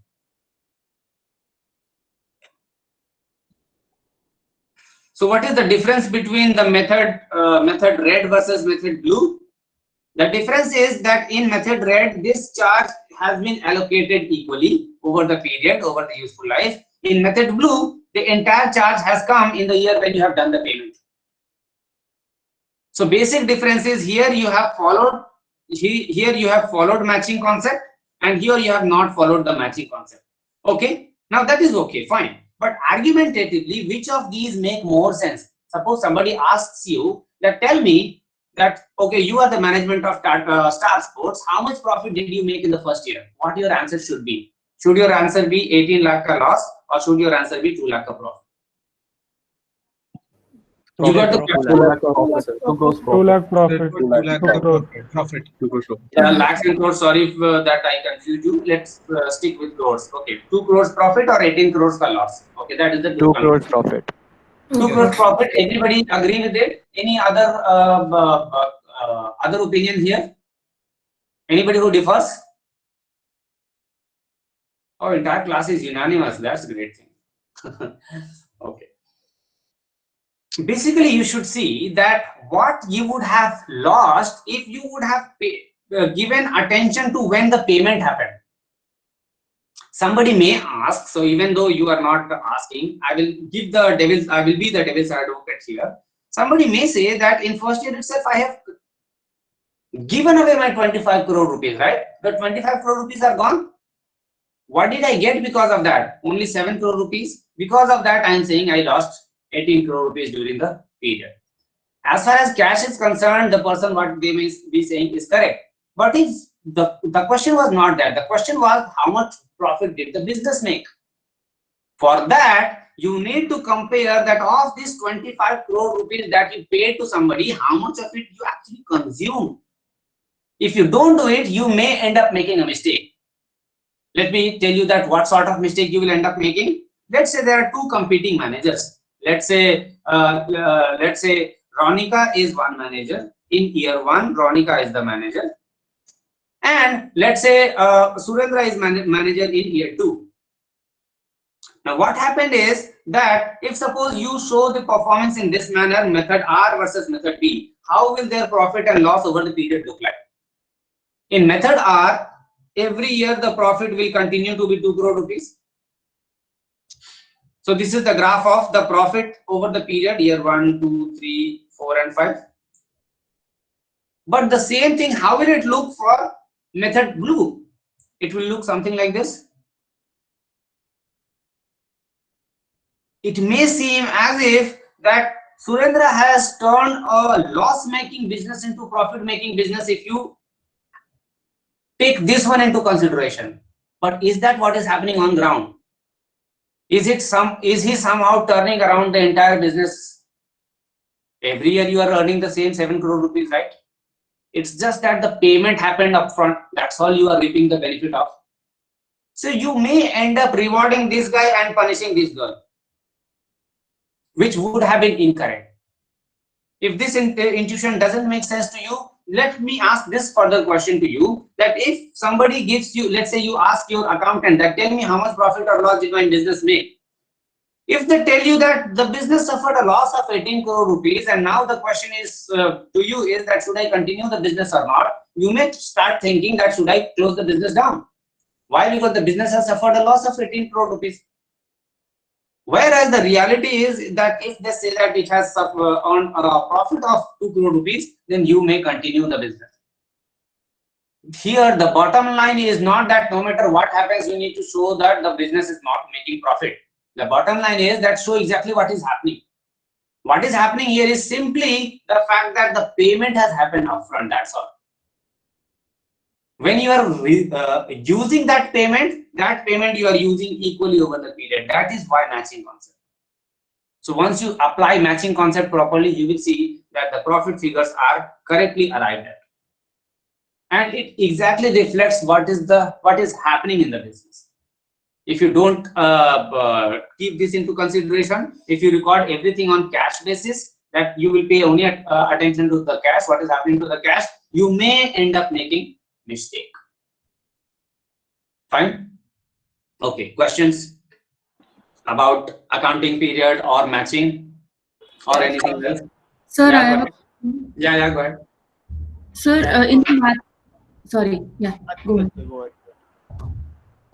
So what is the difference between the method red versus method blue? The difference is that in method red, this charge has been allocated equally over the period, over the useful life. In method blue, the entire charge has come in the year when you have done the payment. So basic difference is here you have followed matching concept, and here you have not followed the matching concept. Okay, now that is okay, fine. But argumentatively, which of these make more sense? Suppose somebody asks you that, tell me that, okay, you are the management of Star Sports. How much profit did you make in the first year? What your answer should be? Should your answer be 18 lakh ka loss, or should your answer be 2 lakh ka profit? You got the
2 lakh profit.
2 lakh profit.
2 lakh
Profit.
Yeah, lakhs and crores. Sorry if that I confused you. Let's stick with crores. Okay, 2 crores profit or 18 crores ka loss. Okay, that is the
2 crores profit.
2 crores profit. Everybody agree with it? Any other other opinion here? Anybody who differs? Oh, entire class is unanimous. That's a great thing. Okay. Basically, you should see that what you would have lost if you would have given attention to when the payment happened. Somebody may ask, so even though you are not asking, I will be the devil's advocate here. Somebody may say that in first year itself, I have given away my 25 crore rupees, right? The 25 crore rupees are gone. What did I get because of that? Only 7 crore rupees. Because of that, I am saying I lost 18 crore rupees during the period. As far as cash is concerned, the person what they may be saying is correct. But if the question was not that, the question was how much profit did the business make? For that, you need to compare that of this 25 crore rupees that you paid to somebody, how much of it you actually consume. If you don't do it, you may end up making a mistake. Let me tell you that what sort of mistake you will end up making. Let's say there are 2 competing managers. Let's say Ronika is one manager. In year 1, Ronika is the manager. And let's say Surendra is manager in year 2. Now what happened is that if suppose you show the performance in this manner, method R versus method B, how will their profit and loss over the period look like? In method R, every year the profit will continue to be 2 crore rupees. So this is the graph of the profit over the period, year 1, 2, 3, 4, and 5. But the same thing, how will it look for method blue? It will look something like this. It may seem as if that Surendra has turned a loss-making business into profit-making business if you take this one into consideration. But is that what is happening on ground? Is he somehow turning around the entire business? Every year you are earning the same 7 crore rupees, right? It's just that the payment happened upfront. That's all you are reaping the benefit of. So you may end up rewarding this guy and punishing this girl, which would have been incorrect. If this intuition doesn't make sense to you, let me ask this further question to you, that if somebody gives you, let's say you ask your accountant that tell me how much profit or loss did my business make. If they tell you that the business suffered a loss of 18 crore rupees and now the question is to you is that should I continue the business or not, you may start thinking that should I close the business down. Why? Because the business has suffered a loss of 18 crore rupees. Whereas the reality is that if they say that it has on a profit of 2 crore rupees, then you may continue the business. Here, the bottom line is not that no matter what happens, you need to show that the business is not making profit. The bottom line is that show exactly what is happening. What is happening here is simply the fact that the payment has happened upfront, that's all. When you are using that payment you are using equally over the period. That is why matching concept. So once you apply matching concept properly, you will see that the profit figures are correctly arrived at. And it exactly reflects what is happening in the business. If you don't keep this into consideration, if you record everything on cash basis, that you will pay only attention to the cash, what is happening to the cash, you may end up making mistake. Fine. Okay, questions about accounting period or matching or anything else?
Sir,
Yeah,
I
go
have.
ahead. Go ahead.
Sir, in the math. Sorry. Yeah. Go ahead.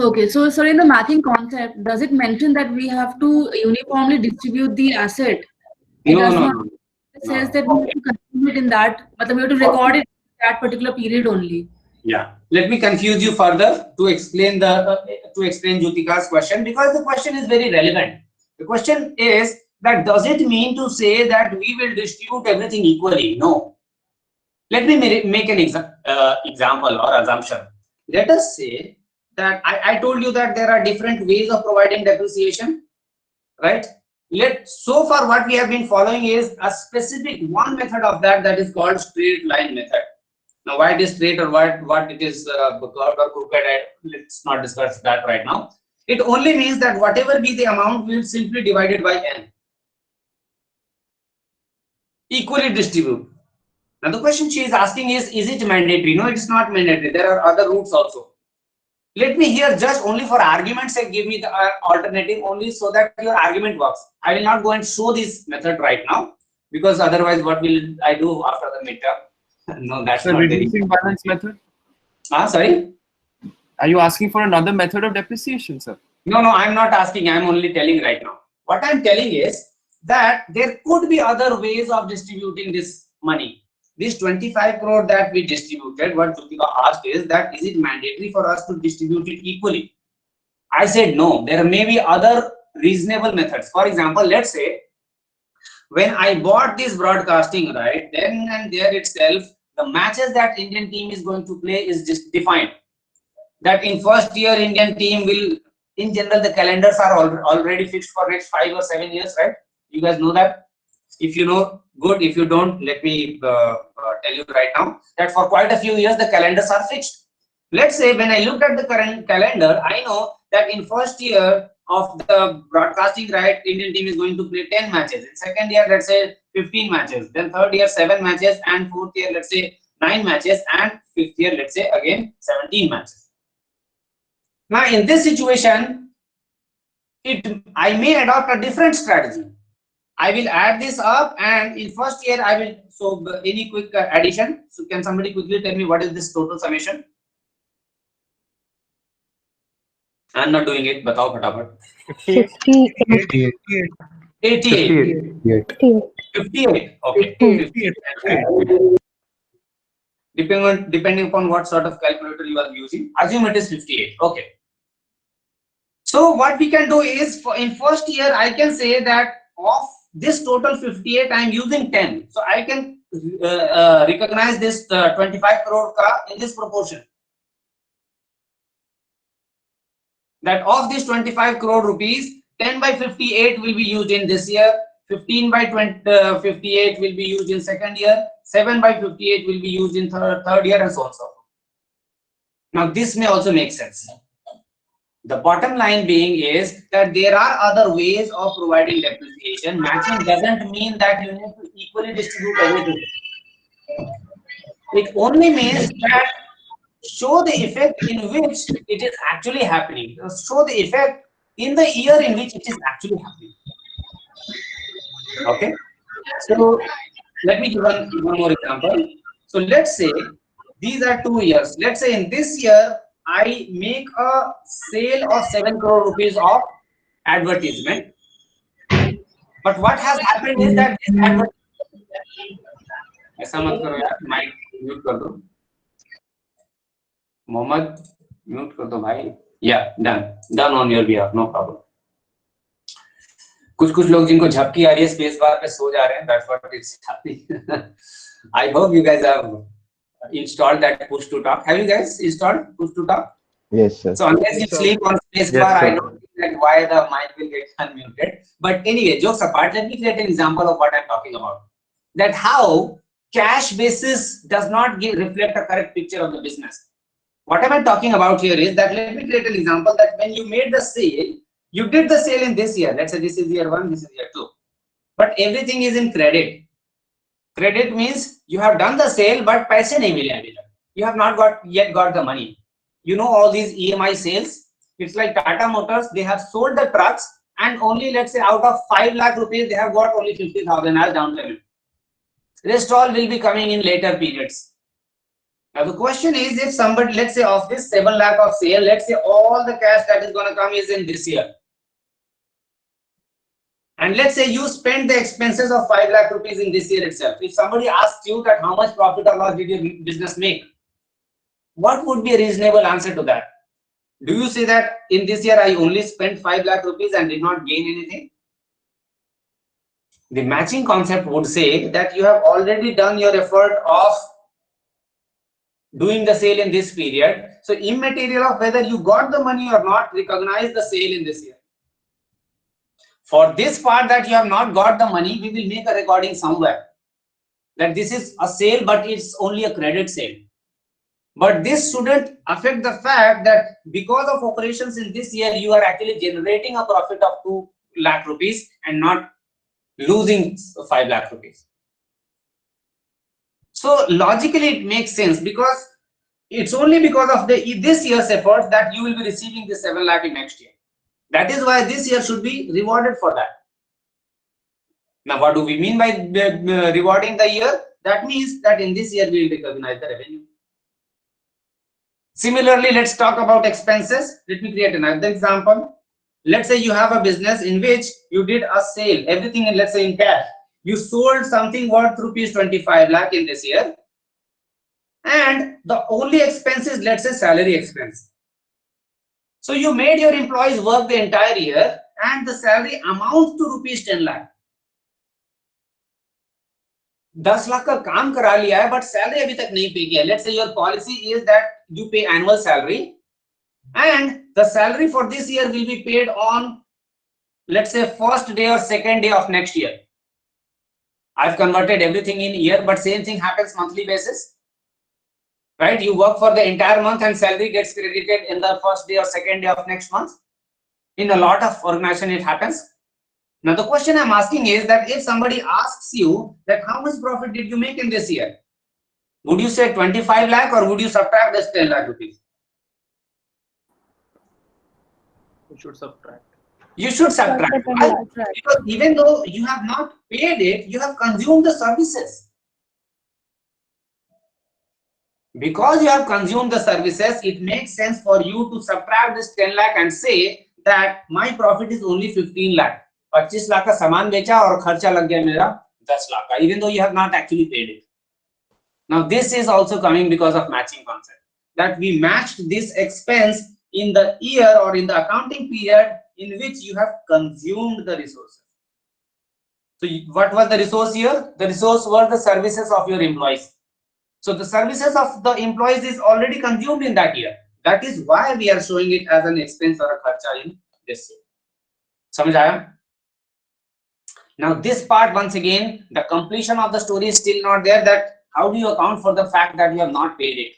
Okay, so in the matching concept, does it mention that we have to uniformly distribute the asset? It does not. It says that we have to consume it in that, but we have to record it in that particular period only.
Yeah. Let me confuse you further to explain Jyotika's question, because the question is very relevant. The question is that does it mean to say that we will distribute everything equally? No. Let me make an example or assumption. Let us say that I told you that there are different ways of providing depreciation, right? So far what we have been following is a specific one method of that is called straight line method. Now why it is straight or what it is curved or crooked, let's not discuss that right now. It only means that whatever be the amount, we will simply divide it by n. Equally distribute. Now the question she is asking is it mandatory? No, it is not mandatory. There are other routes also. Let me here just only for argument's sake give me the alternative only so that your argument works. I will not go and show this method right now, because otherwise what will I do after the midterm? No, that's
The
not
reducing balance method?
Sorry?
Are you asking for another method of depreciation, sir?
No, I'm not asking. I'm only telling right now. What I'm telling is that there could be other ways of distributing this money. This 25 crore that we distributed, what Jyotika asked is that is it mandatory for us to distribute it equally? I said no. There may be other reasonable methods. For example, let's say when I bought this broadcasting, right, then and there itself, the matches that Indian team is going to play is just defined. That in first year Indian team will, in general, the calendars are already fixed for next 5 or 7 years, right? You guys know that. If you know, good. If you don't, let me tell you right now that for quite a few years the calendars are fixed. Let's say when I looked at the current calendar, I know that in first year of the broadcasting right, Indian team is going to play 10 matches. In second year, let's say 15 matches. Then third year 7 matches, and fourth year, let's say 9 matches, and fifth year, let's say again 17 matches. Now in this situation, I may adopt a different strategy. I will add this up, and in first year I will, so any quick addition. So can somebody quickly tell me what is this total summation? I'm not doing it. Batao fatapat.
58.
88. 58. Okay. 58. Depending upon what sort of calculator you are using, assume it is 58. Okay. So what we can do is, in first year I can say that of this total 58, I am using 10. So I can recognize this 25 crore in this proportion. That of this 25 crore rupees, 10 by 58 will be used in this year, 15 by 58 will be used in second year, 7 by 58 will be used in third year, and so on and so forth. Now this may also make sense. The bottom line being is that there are other ways of providing depreciation. Matching doesn't mean that you need to equally distribute everything. It only means that show the effect in which it is actually happening. Show the effect in the year in which it is actually happening. Okay. So let me give one more example. So let's say these are 2 years. Let's say in this year, I make a sale of 7 crore rupees of advertisement. But what has happened is that this advertisement, ऐसा मत करो यार, mic mute कर दो. Mohammed, mute कर दो भाई. Yeah, done on your behalf, no problem. कुछ लोग जिनको झपकी आ रही है स्पेस बार पे सो जा रहे हैं. That's what it's happening. I hope you guys have installed that push to talk. Have you guys installed push to talk?
Yes, sir.
So unless you sleep on space bar, I don't think that why the mic will get unmuted. But anyway, jokes apart, let me create an example of what I'm talking about. That how cash basis does not reflect a correct picture of the business. What am I talking about here is that let me create an example that when you made the sale, you did the sale in this year. Let's say this is year 1, this is year 2. But everything is in credit. Credit means you have done the sale, but paise nahi mile abhi tak. You have not yet got the money. You know all these EMI sales. It's like Tata Motors. They have sold the trucks, and only let's say out of 5 lakh rupees, they have got only 50,000 as down payment. Rest all will be coming in later periods. Now the question is, if somebody, let's say of this 7 lakh of sale, let's say all the cash that is going to come is in this year. And let's say you spend the expenses of 5 lakh rupees in this year itself. If somebody asks you that how much profit or loss did your business make, what would be a reasonable answer to that? Do you say that in this year I only spent 5 lakh rupees and did not gain anything? The matching concept would say that you have already done your effort of doing the sale in this period. So immaterial of whether you got the money or not, recognize the sale in this year. For this part that you have not got the money, we will make a recording somewhere that this is a sale, but it's only a credit sale. But this shouldn't affect the fact that because of operations in this year, you are actually generating a profit of 2 lakh rupees and not losing 5 lakh rupees. So logically it makes sense because it's only because of this year's efforts that you will be receiving the 7 lakh in next year. That is why this year should be rewarded for that. Now, what do we mean by rewarding the year? That means that in this year we will recognize the revenue. Similarly, let's talk about expenses. Let me create another example. Let's say you have a business in which you did a sale, everything in, let's say in cash. You sold something worth rupees 25 lakh in this year. And the only expense is, let's say, salary expense. So you made your employees work the entire year and the salary amounts to rupees 10 lakh. 10 lakh का काम करा लिया है, but salary अभी तक नहीं पे किया. Let's say your policy is that you pay annual salary, and the salary for this year will be paid on, let's say, first day or second day of next year. I've converted everything in year, but same thing happens monthly basis. Right? You work for the entire month and salary gets credited in the first day or second day of next month. In a lot of organizations, it happens. Now, the question I'm asking is that if somebody asks you that how much profit did you make in this year, would you say 25 lakh or would you subtract this 10 lakh rupees?
You should subtract.
You should subtract. Right? Because even though you have not paid it, you have consumed the services. Because you have consumed the services, it makes sense for you to subtract this 10 lakh and say that my profit is only 15 lakh. 25 lakh का सामान बेचा और खर्चा लग गया मेरा 10 lakh का, even though you have not actually paid it. Now this is also coming because of matching concept, that we matched this expense in the year or in the accounting period in which you have consumed the resources. So what was the resource here? The resource were the services of your employees. So the services of the employees is already consumed in that year. That is why we are showing it as an expense or a kharcha in this year. समझ आया? Now this part, once again, the completion of the story is still not there. That how do you account for the fact that you have not paid it,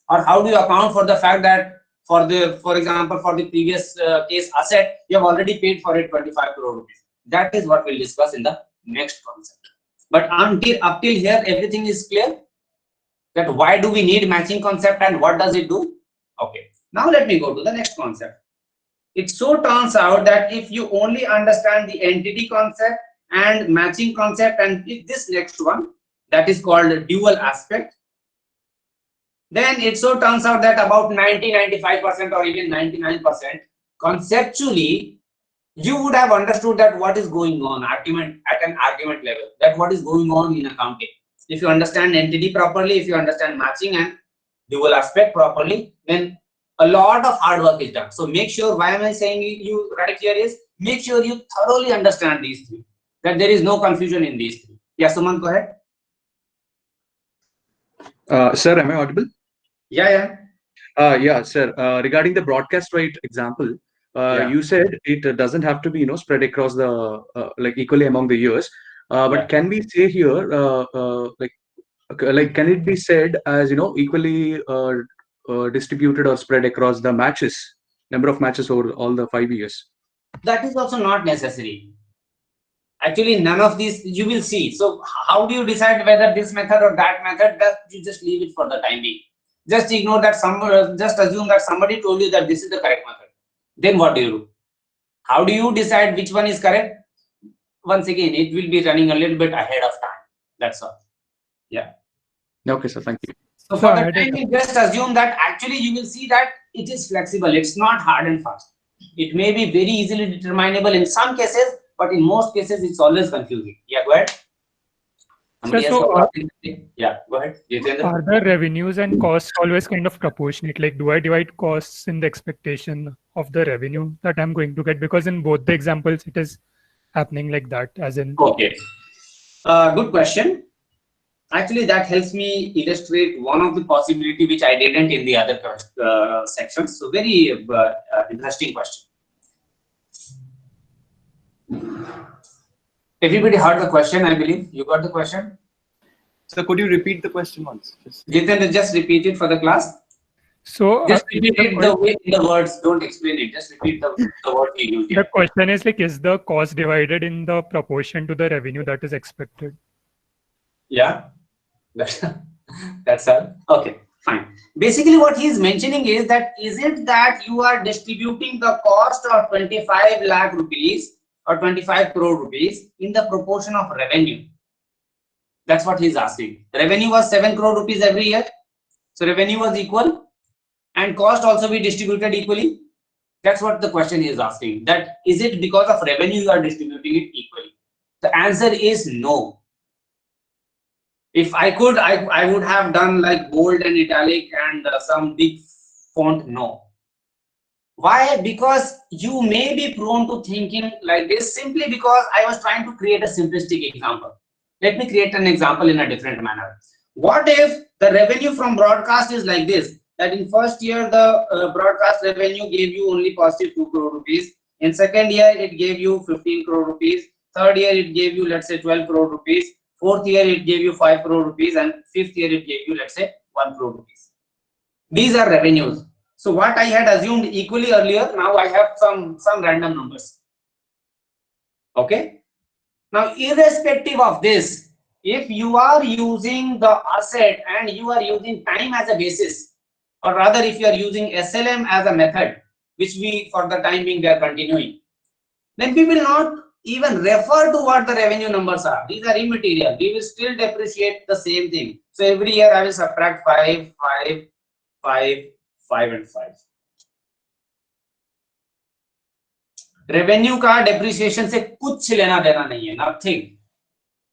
or how do you account for the fact that for example, for the previous case asset, you have already paid for it 25 crore rupees. That is what we'll discuss in the next concept. But up till here, everything is clear. That why do we need matching concept and what does it do? Okay. Now let me go to the next concept. It so turns out that if you only understand the entity concept and matching concept and this next one, that is called dual aspect, then it so turns out that about 90-95% or even 99% conceptually you would have understood that what is going on at an argument level, that what is going on in accounting. If you understand entity properly, if you understand matching and dual aspect properly, then a lot of hard work is done. So make sure, why am I saying you right here is, make sure you thoroughly understand these three, that there is no confusion in these three. Yeah, Suman, go ahead.
Sir, am I audible?
Yeah.
Yeah, sir. Regarding the broadcast right example, you said it doesn't have to be spread across the like equally among the years. But can we say here like can it be said as equally distributed or spread across the number of matches over all the 5 years?
That is also not necessary. Actually, none of these you will see. So how do you decide whether this method or that method? That you just leave it for the time being. Just ignore that just assume that somebody told you that this is the correct method. Then what do you do? How do you decide which one is correct? Once again, it will be running a little bit ahead of time. That's all. Yeah.
Okay, sir. Thank you.
So for the time, you just assume that actually you will see that it is flexible. It's not hard and fast. It may be very easily determinable in some cases, but in most cases, it's always confusing. Yeah, go ahead. Yeah, go ahead.
Are the revenues and costs always kind of proportionate? Like, do I divide costs in the expectation of the revenue that I'm going to get? Because in both the examples, it is happening like that, as in.
Okay. Good question. Actually, that helps me illustrate one of the possibility which I didn't in the other sections. So very interesting question. Everybody heard the question, I believe. You got the question?
So could you repeat the question once?
Jitendra, just repeat it for the class.
So
just repeat it the way in the words. Don't explain it. Just repeat the word you used.
The question is like, is the cost divided in the proportion to the revenue that is expected?
Yeah. That's all. Okay, fine. Basically, what he is mentioning is that is it that you are distributing the cost of 25 lakh rupees or 25 crore rupees in the proportion of revenue? That's what he is asking. Revenue was 7 crore rupees every year. So revenue was equal and cost also be distributed equally. That's what the question is asking. That is it because of revenue you are distributing it equally? The answer is no. If I could, I would have done like bold and italic and some big font. No. Why? Because you may be prone to thinking like this simply because I was trying to create a simplistic example. Let me create an example in a different manner. What if the revenue from broadcast is like this? That in first year, the broadcast revenue gave you only positive 2 crore rupees. In second year, it gave you 15 crore rupees. Third year, it gave you, let's say, 12 crore rupees. Fourth year, it gave you 5 crore rupees. And fifth year, it gave you, let's say, 1 crore rupees. These are revenues. So what I had assumed equally earlier, now I have some random numbers. Okay. Now, irrespective of this, if you are using the asset and you are using time as a basis, or rather if you are using SLM as a method, which we for the time being we are continuing, then we will not even refer to what the revenue numbers are. These are immaterial. We will still depreciate the same thing. So every year I will subtract 5, 5, 5, 5 and 5. Revenue का depreciation से कुछ लेना देना नहीं है, nothing.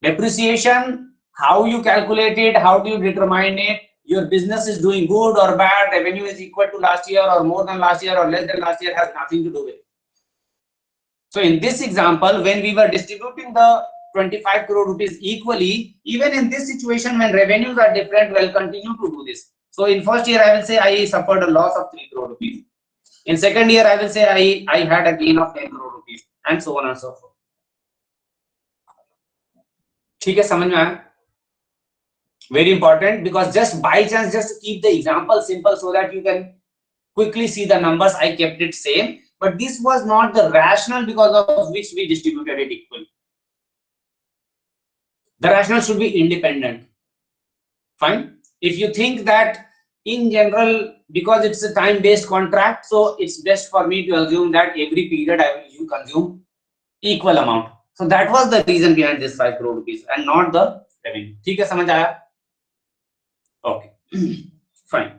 Depreciation, how you calculate it, how do you determine it, your business is doing good or bad, revenue is equal to last year or more than last year or less than last year, has nothing to do with it. So in this example, when we were distributing the 25 crore rupees equally, even in this situation when revenues are different, we'll continue to do this. So in first year, I will say I suffered a loss of 3 crore rupees. In second year, I will say I had a gain of 10 crore rupees. and so on and so forth. ठीक है, समझ में आया? Very important, because just by chance, just keep the example simple so that you can quickly see the numbers. I kept it same, but this was not the rationale because of which we distributed it equally. The rationale should be independent. Fine. If you think that in general, because it's a time-based contract, so it's best for me to assume that every period you consume equal amount. So that was the reason behind this 5 crore rupees and not the revenue. ठीक है, समझ आया? Okay. Fine.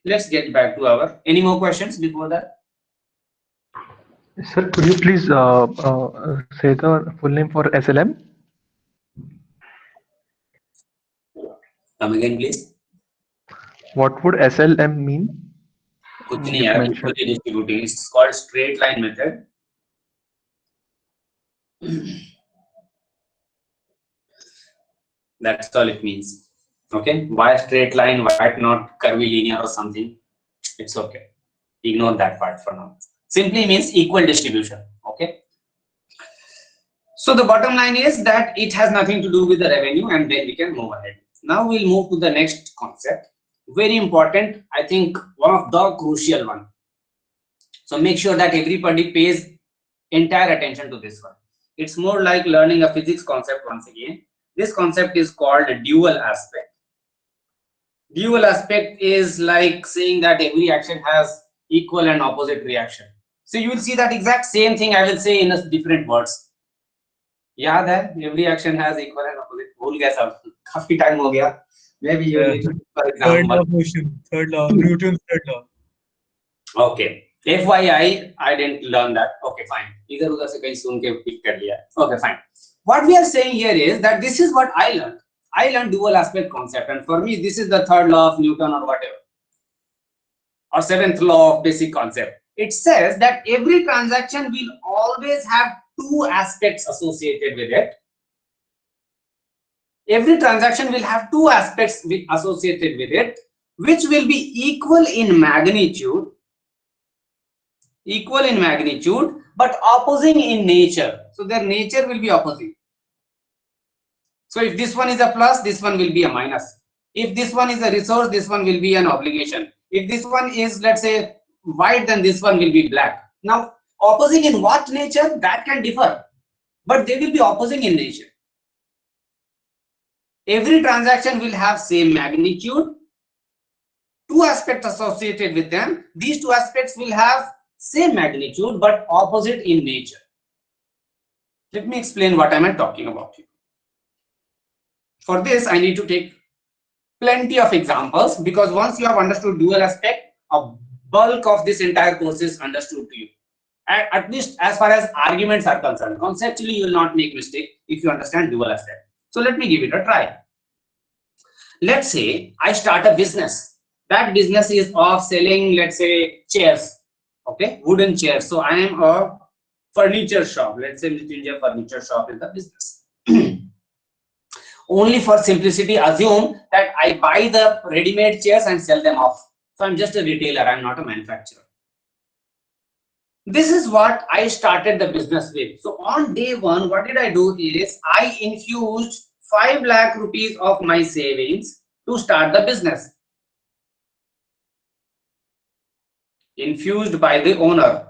Let's get back to our. Any more questions before that?
Sir, could you please say the full name for SLM?
Come again, please.
What would SLM mean?
कुछ नहीं यार, equally distributing. It's called straight line method. That's all it means. Okay. Why straight line? Why not curvilinear or something? It's okay. Ignore that part for now. Simply means equal distribution. Okay. So the bottom line is that it has nothing to do with the revenue, and then we can move ahead. Now we'll move to the next concept. Very important. I think one of the crucial one. So make sure that everybody pays entire attention to this one. It's more like learning a physics concept once again. This concept is called dual aspect. Dual aspect is like saying that every action has equal and opposite reaction. So you will see that exact same thing I will say in a different words. याद है, every action has equal and opposite. भूल गया सब, काफी time हो गया. Maybe you will need to, for example.
Third law of motion, third law, Newton's third law.
Okay. FYI, I didn't learn that. Okay, fine. इधर उधर से कहीं सुन के pick कर लिया. Okay, fine. What we are saying here is that this is what I learned. I learned dual aspect concept, and for me, this is the third law of Newton or whatever, or seventh law of basic concept. It says that every transaction will always have two aspects associated with it. Every transaction will have two aspects associated with it, which will be equal in magnitude, but opposing in nature. So their nature will be opposite. So if this one is a plus, this one will be a minus. If this one is a resource, this one will be an obligation. If this one is, let's say, white, then this one will be black. Now, opposing in what nature? That can differ, but they will be opposing in nature. Every transaction will have same magnitude, two aspects associated with them. These two aspects will have same magnitude, but opposite in nature. Let me explain what am I talking about here. For this, I need to take plenty of examples, because once you have understood dual aspect, a bulk of this entire course is understood to you. At least as far as arguments are concerned. Conceptually, you will not make mistake if you understand dual aspect. So let me give it a try. Let's say I start a business. That business is of selling, let's say, chairs. Okay, wooden chairs. So I am a furniture shop. Let's say Mrityunjay Furniture Shop is the business. Only for simplicity, assume that I buy the ready-made chairs and sell them off. So I'm just a retailer, I'm not a manufacturer. This is what I started the business with. So on day one, what did I do is I infused 5 lakh rupees of my savings to start the business. Infused by the owner.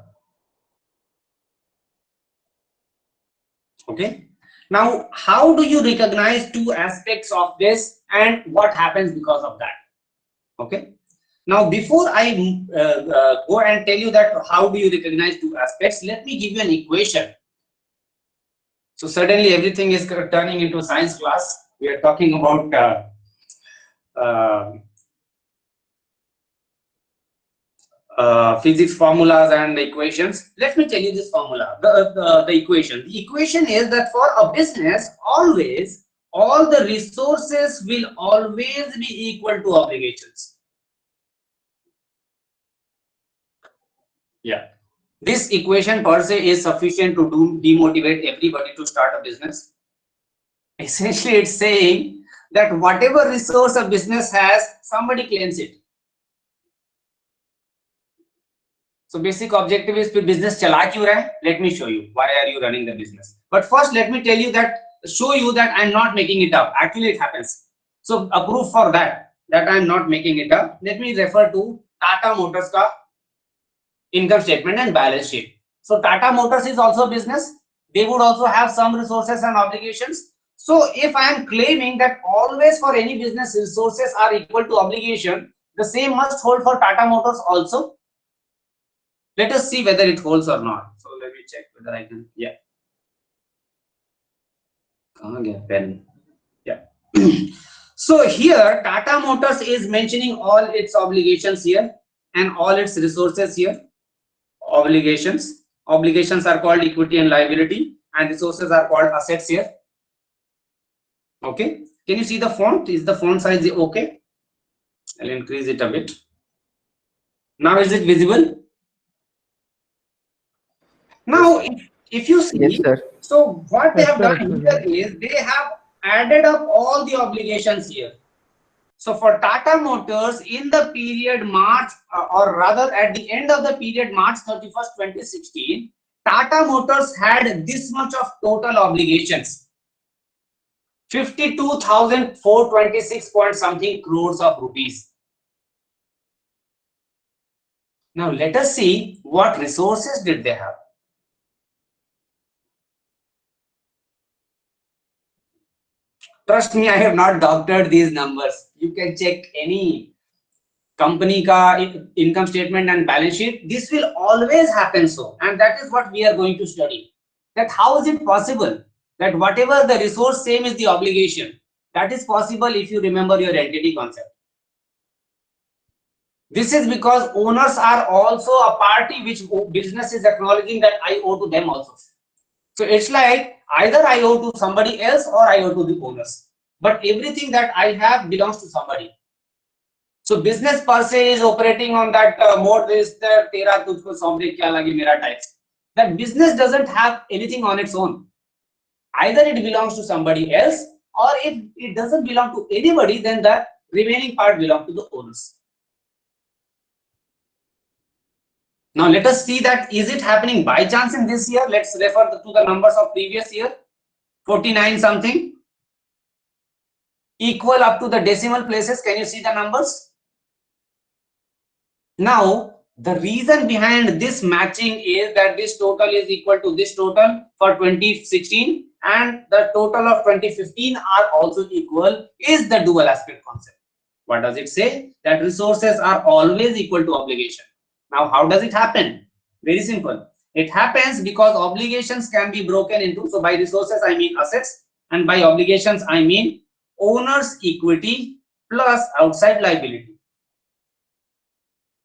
Okay. Now, how do you recognize two aspects of this and what happens because of that? Okay. Now, before I go and tell you that how do you recognize two aspects, let me give you an equation. So suddenly everything is turning into science class. We are talking about physics formulas and equations. Let me tell you this formula, the equation. The equation is that for a business, always all the resources will always be equal to obligations. Yeah, this equation per se is sufficient to demotivate everybody to start a business. Essentially, it's saying that whatever resource a business has, somebody claims it. So basic objective is to business chala kyun rahe? Let me show you why are you running the business. But first let me tell you that, show you that I'm not making it up. Actually it happens. So a proof for that I'm not making it up. Let me refer to Tata Motors ka income statement and balance sheet. So Tata Motors is also a business. They would also have some resources and obligations. So if I am claiming that always for any business resources are equal to obligation, the same must hold for Tata Motors also. Let us see whether it holds or not. So let me check whether I can. Yeah. Pen. Yeah. So here Tata Motors is mentioning all its obligations here and all its resources here. Obligations are called equity and liability, and resources are called assets here. Okay, can you see the font? Is the font size okay? I'll increase it a bit. Now is it visible? Now if you see,
Yes, sir.
so what they
Yes,
have
sir,
done here is they have added up all the obligations here. So for Tata Motors in the period March, or rather at the end of the period March 31st, 2016, Tata Motors had this much of total obligations. 52,426 point something crores of rupees. Now let us see what resources did they have. Trust me, I have not doctored these numbers. You can check any company ka income statement and balance sheet. This will always happen so, and that is what we are going to study. That how is it possible that whatever the resource, same is the obligation. That is possible if you remember your entity concept. This is because owners are also a party which business is acknowledging that I owe to them also. So it's like either I owe to somebody else or I owe to the owners. But everything that I have belongs to somebody. So business per se is operating on that mode is the tera tujhko saumne kya lagi mera types. That business doesn't have anything on its own. Either it belongs to somebody else, or if it doesn't belong to anybody, then the remaining part belongs to the owners. Now let us see that is it happening by chance in this year. Let's refer to the numbers of previous year. 49 something equal up to the decimal places. Can you see the numbers? Now the reason behind this matching is that this total is equal to this total for 2016 and the total of 2015 are also equal is the dual aspect concept. What does it say? That resources are always equal to obligation. Now how does it happen? Very simple. It happens because obligations can be broken into, so by resources I mean assets, and by obligations I mean owner's equity plus outside liability.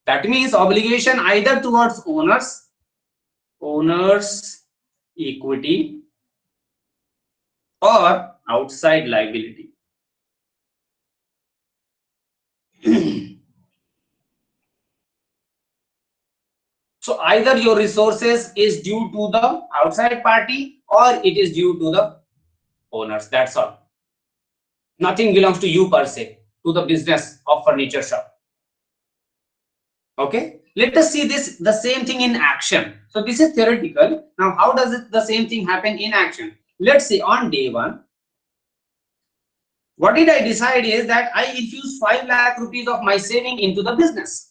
That means obligation either towards owner's equity or outside liability. So either your resources is due to the outside party or it is due to the owners. That's all. Nothing belongs to you per se, to the business of furniture shop. Okay, let us see this, the same thing in action. So this is theoretical. Now how does it the same thing happen in action? Let's say on day one, what did I decide is that I infuse 5 lakh rupees of my saving into the business.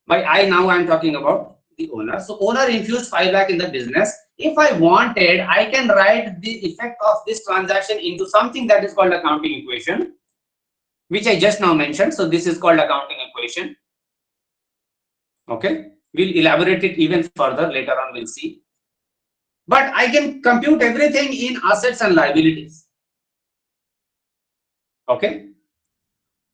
By I, now I am talking about the owner. So owner infused 5 lakh in the business. If I wanted, I can write the effect of this transaction into something that is called accounting equation, which I just now mentioned. So this is called accounting equation. Okay, we'll elaborate it even further later on, we'll see. But I can compute everything in assets and liabilities. Okay,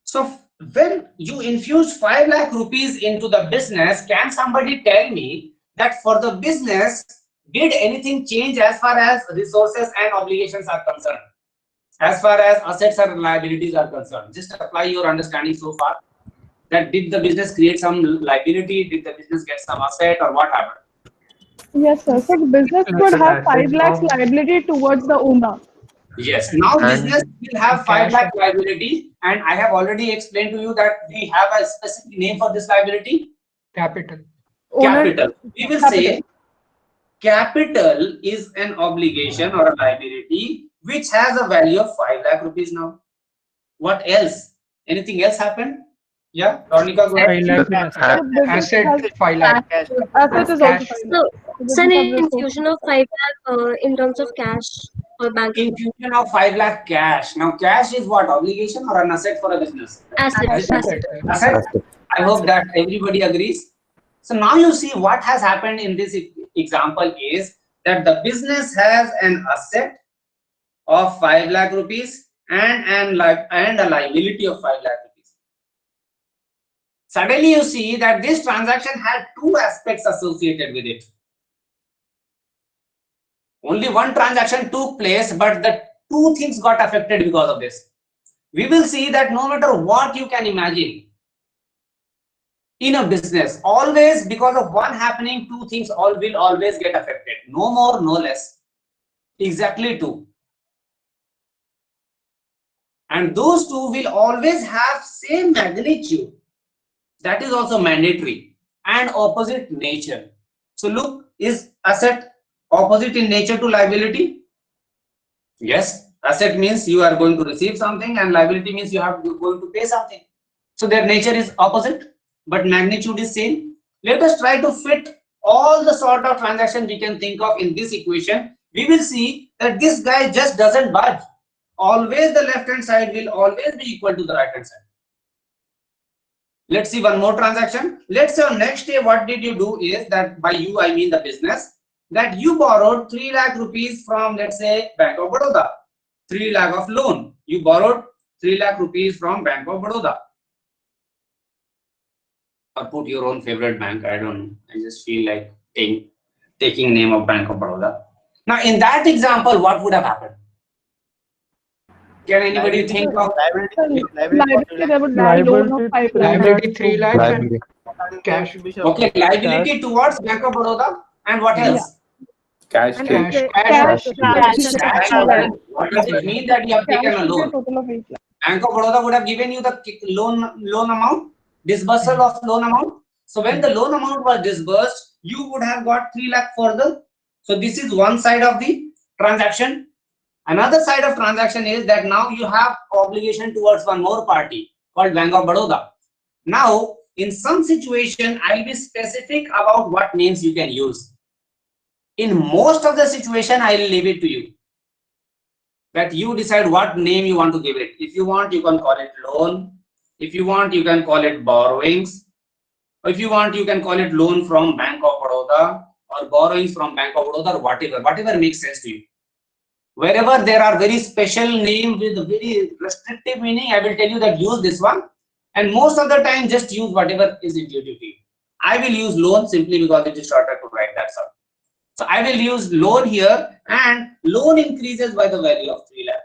so when you infuse 5 lakh rupees into the business, can somebody tell me that for the business, did anything change as far as resources and obligations are concerned? As far as assets and liabilities are concerned, just apply your understanding so far. That did the business create some liability? Did the business get some asset, or what happened?
Yes, sir. So the business could have 5 lakhs liability towards the owner.
Yes. Now business will have 5 lakh liability, and I have already explained to you that we have a specific name for this liability.
Capital.
Capital. We will say capital is an obligation or a liability which has a value of 5 lakh rupees now. What else? Anything else happened? Yeah, Ronika, go ahead.
Asset 5 lakh.
Asset is also 5
So,
lakh.
sir, an infusion of 5 lakh in terms of cash or bank.
Infusion of 5 lakh cash. Now, cash is what? Obligation or an asset for a business?
Asset.
Asset. I hope that everybody agrees. So now you see what has happened in this example is that the business has an asset of 5 lakh rupees and a liability of 5 lakh rupees. Suddenly you see that this transaction had two aspects associated with it. Only one transaction took place, but the two things got affected because of this. We will see that no matter what you can imagine in a business, always because of one happening, two things will always get affected. No more, no less. Exactly two. And those two will always have same magnitude. That is also mandatory and opposite nature. So look, is asset opposite in nature to liability? Yes. Asset means you are going to receive something and liability means you are going to pay something. So their nature is opposite, but magnitude is same. Let us try to fit all the sort of transactions we can think of in this equation. We will see that this guy just doesn't budge. Always the left hand side will always be equal to the right hand side. Let's see one more transaction. Let's say on next day, what did you do is that, by you I mean the business, that you borrowed 3 lakh rupees from, let's say, Bank of Baroda. 3 lakh of loan. You borrowed 3 lakh rupees from Bank of Baroda. Or put your own favorite bank. I don't know. I just feel like taking name of Bank of Baroda. Now, in that example, what would have happened? Can anybody think of
Liability 3 lakhs and cash.
Okay, liability towards Bank of Baroda, and what else?
Cash.
What does it mean that you have taken a loan? Bank of Baroda would have given you the loan amount, disbursal of loan amount. So when the loan amount was disbursed, you would have got 3 lakh further. So this is one side of the transaction. Another side of transaction is that now you have obligation towards one more party called Bank of Baroda. Now, in some situation, I will be specific about what names you can use. In most of the situation, I will leave it to you. That you decide what name you want to give it. If you want, you can call it loan. If you want, you can call it borrowings. If you want, you can call it loan from Bank of Baroda or borrowings from Bank of Baroda, or whatever makes sense to you. Wherever there are very special names with a very restrictive meaning, I will tell you that use this one. And most of the time, just use whatever is intuitive to you. I will use loan simply because it is shorter to write, that's all. So I will use loan here, and loan increases by the value of 3 lakh.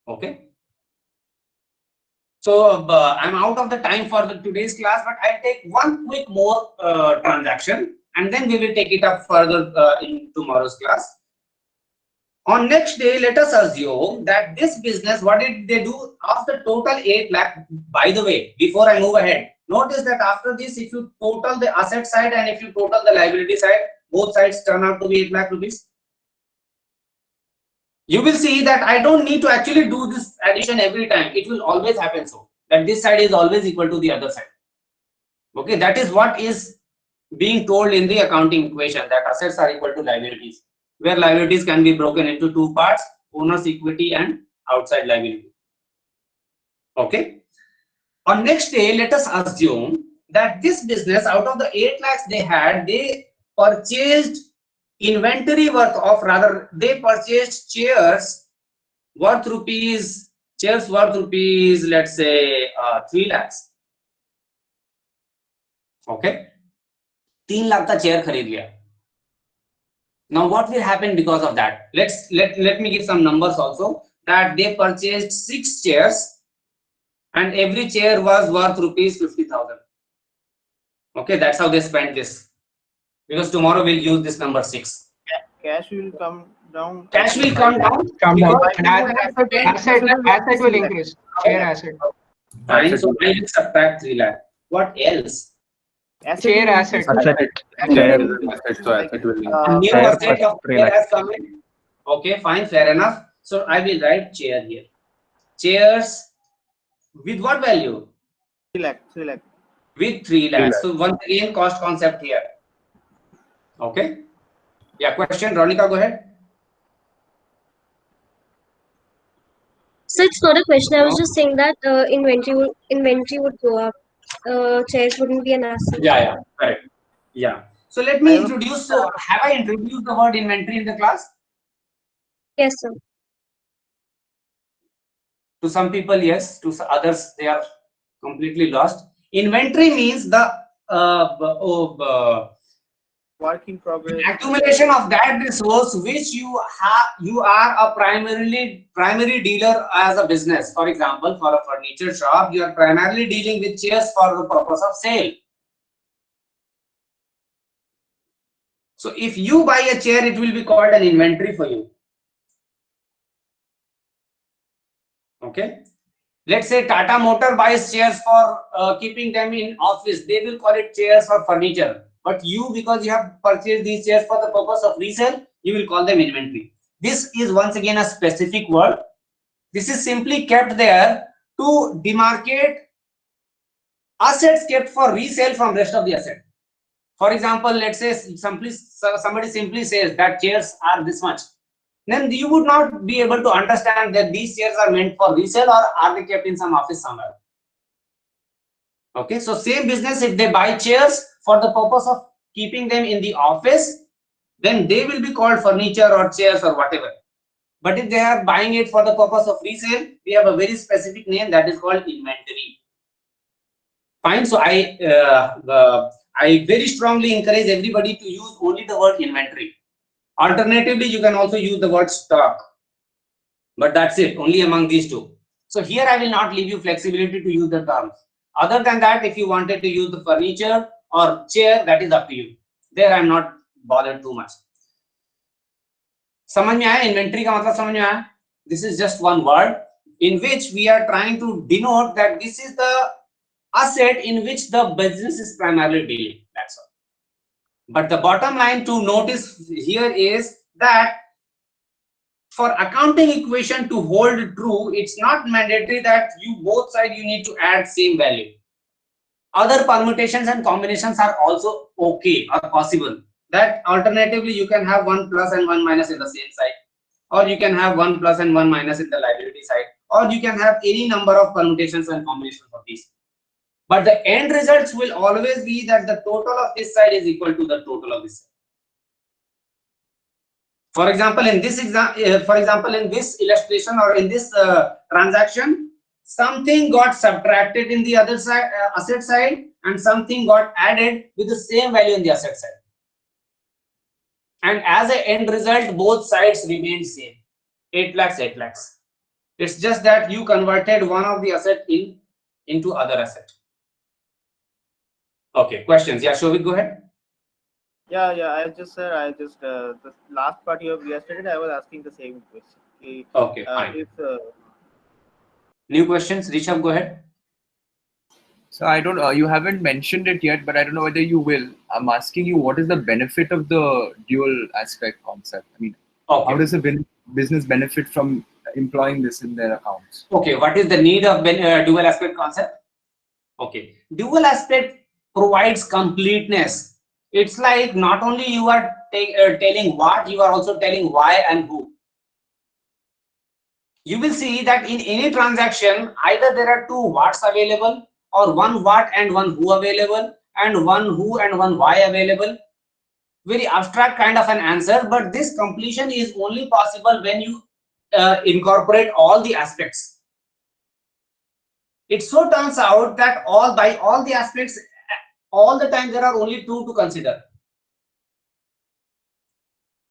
Okay. So I'm out of the time for today's class, but I'll take one quick more transaction, and then we will take it up further in tomorrow's class. On next day, let us assume that this business, what did they do of the total 8 lakh? By the way, before I move ahead, notice that after this, if you total the asset side and if you total the liability side, both sides turn out to be 8 lakh rupees. You will see that I don't need to actually do this addition every time. It will always happen so that this side is always equal to the other side. Okay, that is what is being told in the accounting equation, that assets are equal to liabilities, where liabilities can be broken into two parts: owner's equity and outside liability. Okay. On next day, let us assume that this business, out of the 8 lakhs they had, they purchased inventory worth of, rather they purchased chairs worth rupees, let's say 3 lakhs. Okay, 3 lakh ka chair kharid liya. Now what will happen because of that? Let me give some numbers also. That they purchased 6 chairs and every chair was worth rupees 50,000. Okay, that's how they spent this. Because tomorrow we'll use this number 6.
Cash will come down.
Cash will come down.
Asset will increase. Share asset.
Fine, so I will subtract 3 lakh. What else?
Share asset.
Asset.
Share is an asset, so asset will be.
A new
Share
asset
for
of
3
chair
lakhs.
has come in. Okay, fine, fair enough. So I will write chair here. Chairs with what value?
3 lakh. 3 lakh.
With 3 lakhs.
lakhs.
So once again, cost concept here. Okay. Yeah, question, Ronika, go ahead.
So it's not a question. I was
No.
just saying that inventory would go up. Chairs wouldn't be an asset.
Yeah, correct. Yeah. So let me introduce. So have I introduced the word inventory in the class?
Yes, sir.
To some people, yes. To others, they are completely lost. Inventory means the
Work in progress.
accumulation of that resource which you have. You are a primary dealer as a business. For example, for a furniture shop, you are primarily dealing with chairs for the purpose of sale. So if you buy a chair, it will be called an inventory for you. Okay. Let's say Tata Motor buys chairs for keeping them in office. They will call it chairs or furniture. But you, because you have purchased these chairs for the purpose of resale, you will call them inventory. This is once again a specific word. This is simply kept there to demarcate assets kept for resale from rest of the asset. For example, let's say somebody simply says that chairs are this much. Then you would not be able to understand that these chairs are meant for resale or are they kept in some office somewhere. Okay, so same business, if they buy chairs for the purpose of keeping them in the office, then they will be called furniture or chairs or whatever. But if they are buying it for the purpose of resale, we have a very specific name that is called inventory. Fine. So I very strongly encourage everybody to use only the word inventory. Alternatively, you can also use the word stock, but that's it, only among these two. So here I will not leave you flexibility to use the terms. Other than that, if you wanted to use the furniture or chair, that is up to you. There I am not bothered too much. समझ में आया inventory का मतलब समझ में आया? This is just one word in which we are trying to denote that this is the asset in which the business is primarily dealing. That's all. But the bottom line to notice here is that for accounting equation to hold true, it's not mandatory that you both sides you need to add same value. Other permutations and combinations are also okay or possible. That alternatively you can have 1 plus and 1 minus in the same side, or you can have 1 plus and 1 minus in the liability side, or you can have any number of permutations and combinations of these. But the end results will always be that the total of this side is equal to the total of this side. For example, in this illustration or in this transaction, something got subtracted in the other side, asset side, and something got added with the same value in the asset side. And as an end result, both sides remain same. 8 lakhs, 8 lakhs. It's just that you converted one of the asset into other asset. Okay, questions? Yeah, Shovik, go ahead.
Yeah, the last part you have yesterday, I was asking the same question.
Okay, fine. New questions? Rishabh, go ahead.
So I don't know, you haven't mentioned it yet, but I don't know whether you will. I'm asking you, what is the benefit of the dual aspect concept? I mean, how does a business benefit from employing this in their accounts?
Okay, what is the need of dual aspect concept? Okay, dual aspect provides completeness. It's like not only you are telling what, you are also telling why and who. You will see that in any transaction, either there are 2 whats available, or 1 what and 1 who available, and 1 who and 1 why available. Very abstract kind of an answer, but this completion is only possible when you incorporate all the aspects. It so turns out that by all the aspects, all the time there are only 2 to consider.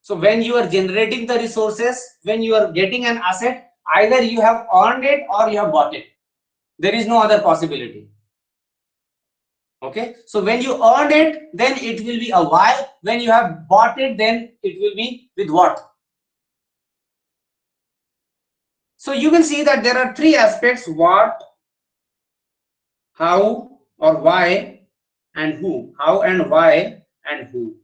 So when you are generating the resources, when you are getting an asset, either you have earned it or you have bought it. There is no other possibility. Okay, so when you earned it, then it will be a why. When you have bought it, then it will be with what. So you will see that there are 3 aspects: what, how or why, and who, how and why and who.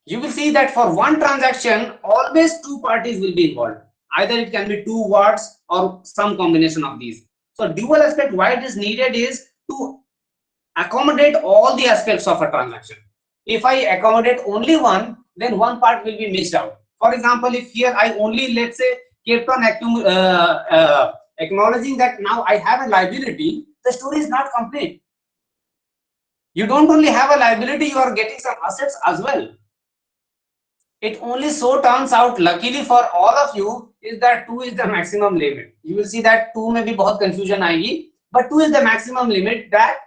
You will see that for one transaction, always two parties will be involved. Either it can be two words or some combination of these. So dual aspect, why it is needed is to accommodate all the aspects of a transaction. If I accommodate only one, then one part will be missed out. For example, if here I only, let's say, kept on acknowledging that now I have a liability, the story is not complete. You don't only have a liability, you are getting some assets as well. It only so turns out, luckily for all of you, is that 2 is the maximum limit. You will see that 2 may be बहुत confusion आएगी, but 2 is the maximum limit that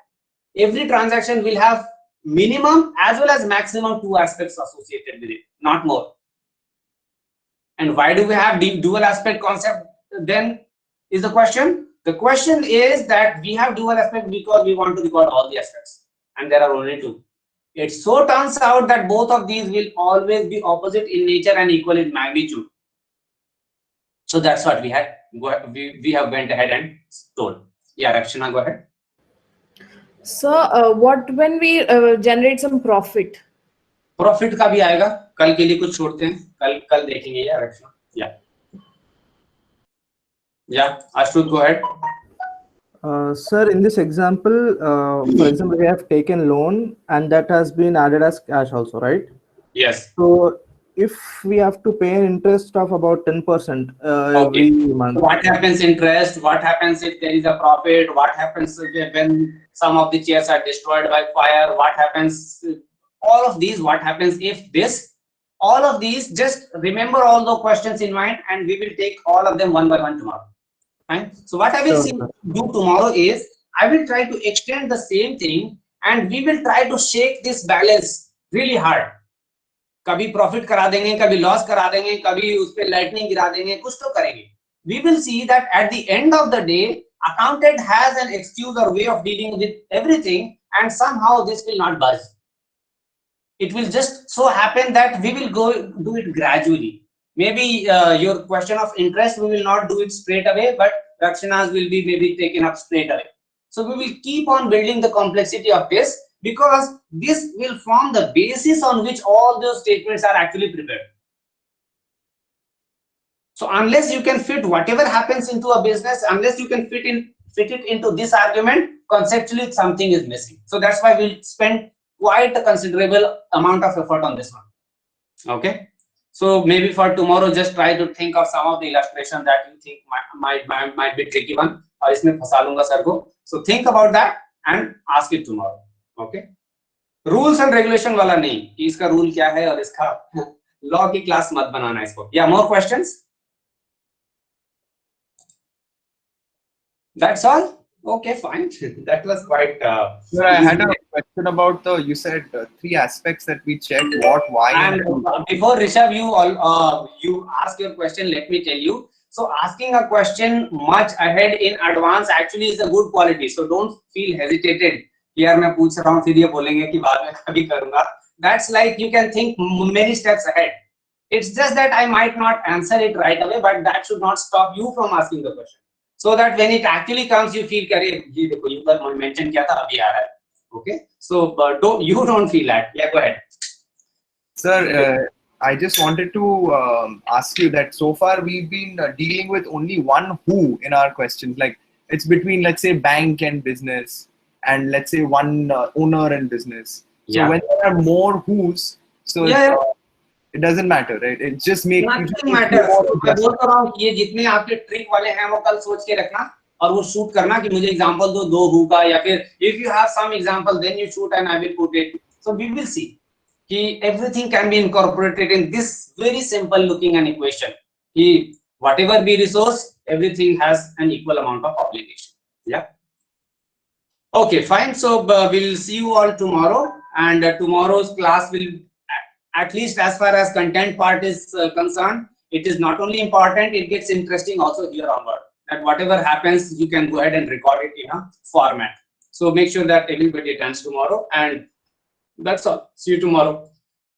every transaction will have minimum as well as maximum 2 aspects associated with it, not more. And why do we have dual aspect concept then is the question? The question is that we have dual aspect because we want to record all the aspects, and there are only 2. It so turns out that both of these will always be opposite in nature and equal in magnitude. So that's what we had. We have went ahead and told. Yeah, Rakshana, go ahead.
So, what when we generate some profit?
Profit का भी आएगा. कल के लिए कुछ छोड़ते हैं. कल देखेंगे या Rakshana. Yeah. Yeah, Ashut, go ahead.
Sir, in this example, for example, we have taken loan and that has been added as cash also, right?
Yes.
So if we have to pay an interest of about 10% every month.
What happens interest? What happens if there is a profit? What happens when some of the chairs are destroyed by fire? What happens? All of these, what happens if this? All of these, just remember all the questions in mind and we will take all of them one by one tomorrow. Fine. So what I will do tomorrow is I will try to extend the same thing and we will try to shake this balance really hard. कभी profit करा देंगे, कभी loss करा देंगे, कभी उस पे lightning गिरा देंगे, कुछ तो करेंगे. We will see that at the end of the day, accountant has an excuse or way of dealing with everything, and somehow this will not budge. It will just so happen that we will go do it gradually. Maybe your question of interest, we will not do it straight away, but Rakshana's will be maybe taken up straight away. So we will keep on building the complexity of this because this will form the basis on which all those statements are actually prepared. So unless you can fit whatever happens into a business, unless you can fit it into this argument, conceptually something is missing. So that's why we'll spend quite a considerable amount of effort on this one. Okay. So maybe for tomorrow, just try to think of some of the illustration that you think might be tricky one. और इसमें फंसा लूँगा sir को. So think about that and ask it tomorrow. Okay. Rules and regulation वाला नहीं कि इसका rule क्या है और इसका law की class मत बनाना इसको. Yeah, more questions? That's all. Okay, fine. That was quite.
Sir, I had a question about the. You said 3 aspects that we checked: what, why,
and before Rishabh, you ask your question. Let me tell you. So asking a question much ahead in advance actually is a good quality. So don't feel hesitated. Here मैं पूछ रहा हूँ फिर ये बोलेंगे कि बाद में कभी करूँगा. That's like you can think many steps ahead. It's just that I might not answer it right away, but that should not stop you from asking the question. So that when it actually comes, you feel करे ये देखो ये बार mention किया था अभी आ रहा है. Okay. So don't feel that. Yeah, go ahead.
Sir, I just wanted to ask you that so far we've been dealing with only one who in our questions. Like it's between, let's say, bank and business, and let's say one owner and business. So
Yeah.
when there are more who's, so
Yeah.
it doesn't matter, right? It just makes
Nothing matters. मैं बोल तो रहा हूँ ये जितने आपके trick वाले हैं वो कल सोच के रखना और वो शूट करना कि मुझे एग्जांपल दो who का या फिर if you have some example then you shoot and I will put it. So we will see कि everything can be incorporated in this very simple looking an equation. कि whatever be resource, everything has an equal amount of obligation. Yeah. Okay, fine. So we'll see you all tomorrow, and tomorrow's class will, at least as far as content part is concerned, it is not only important, it gets interesting also here onward. That whatever happens, you can go ahead and record it in a format. So make sure that everybody attends tomorrow, and that's all. See you tomorrow.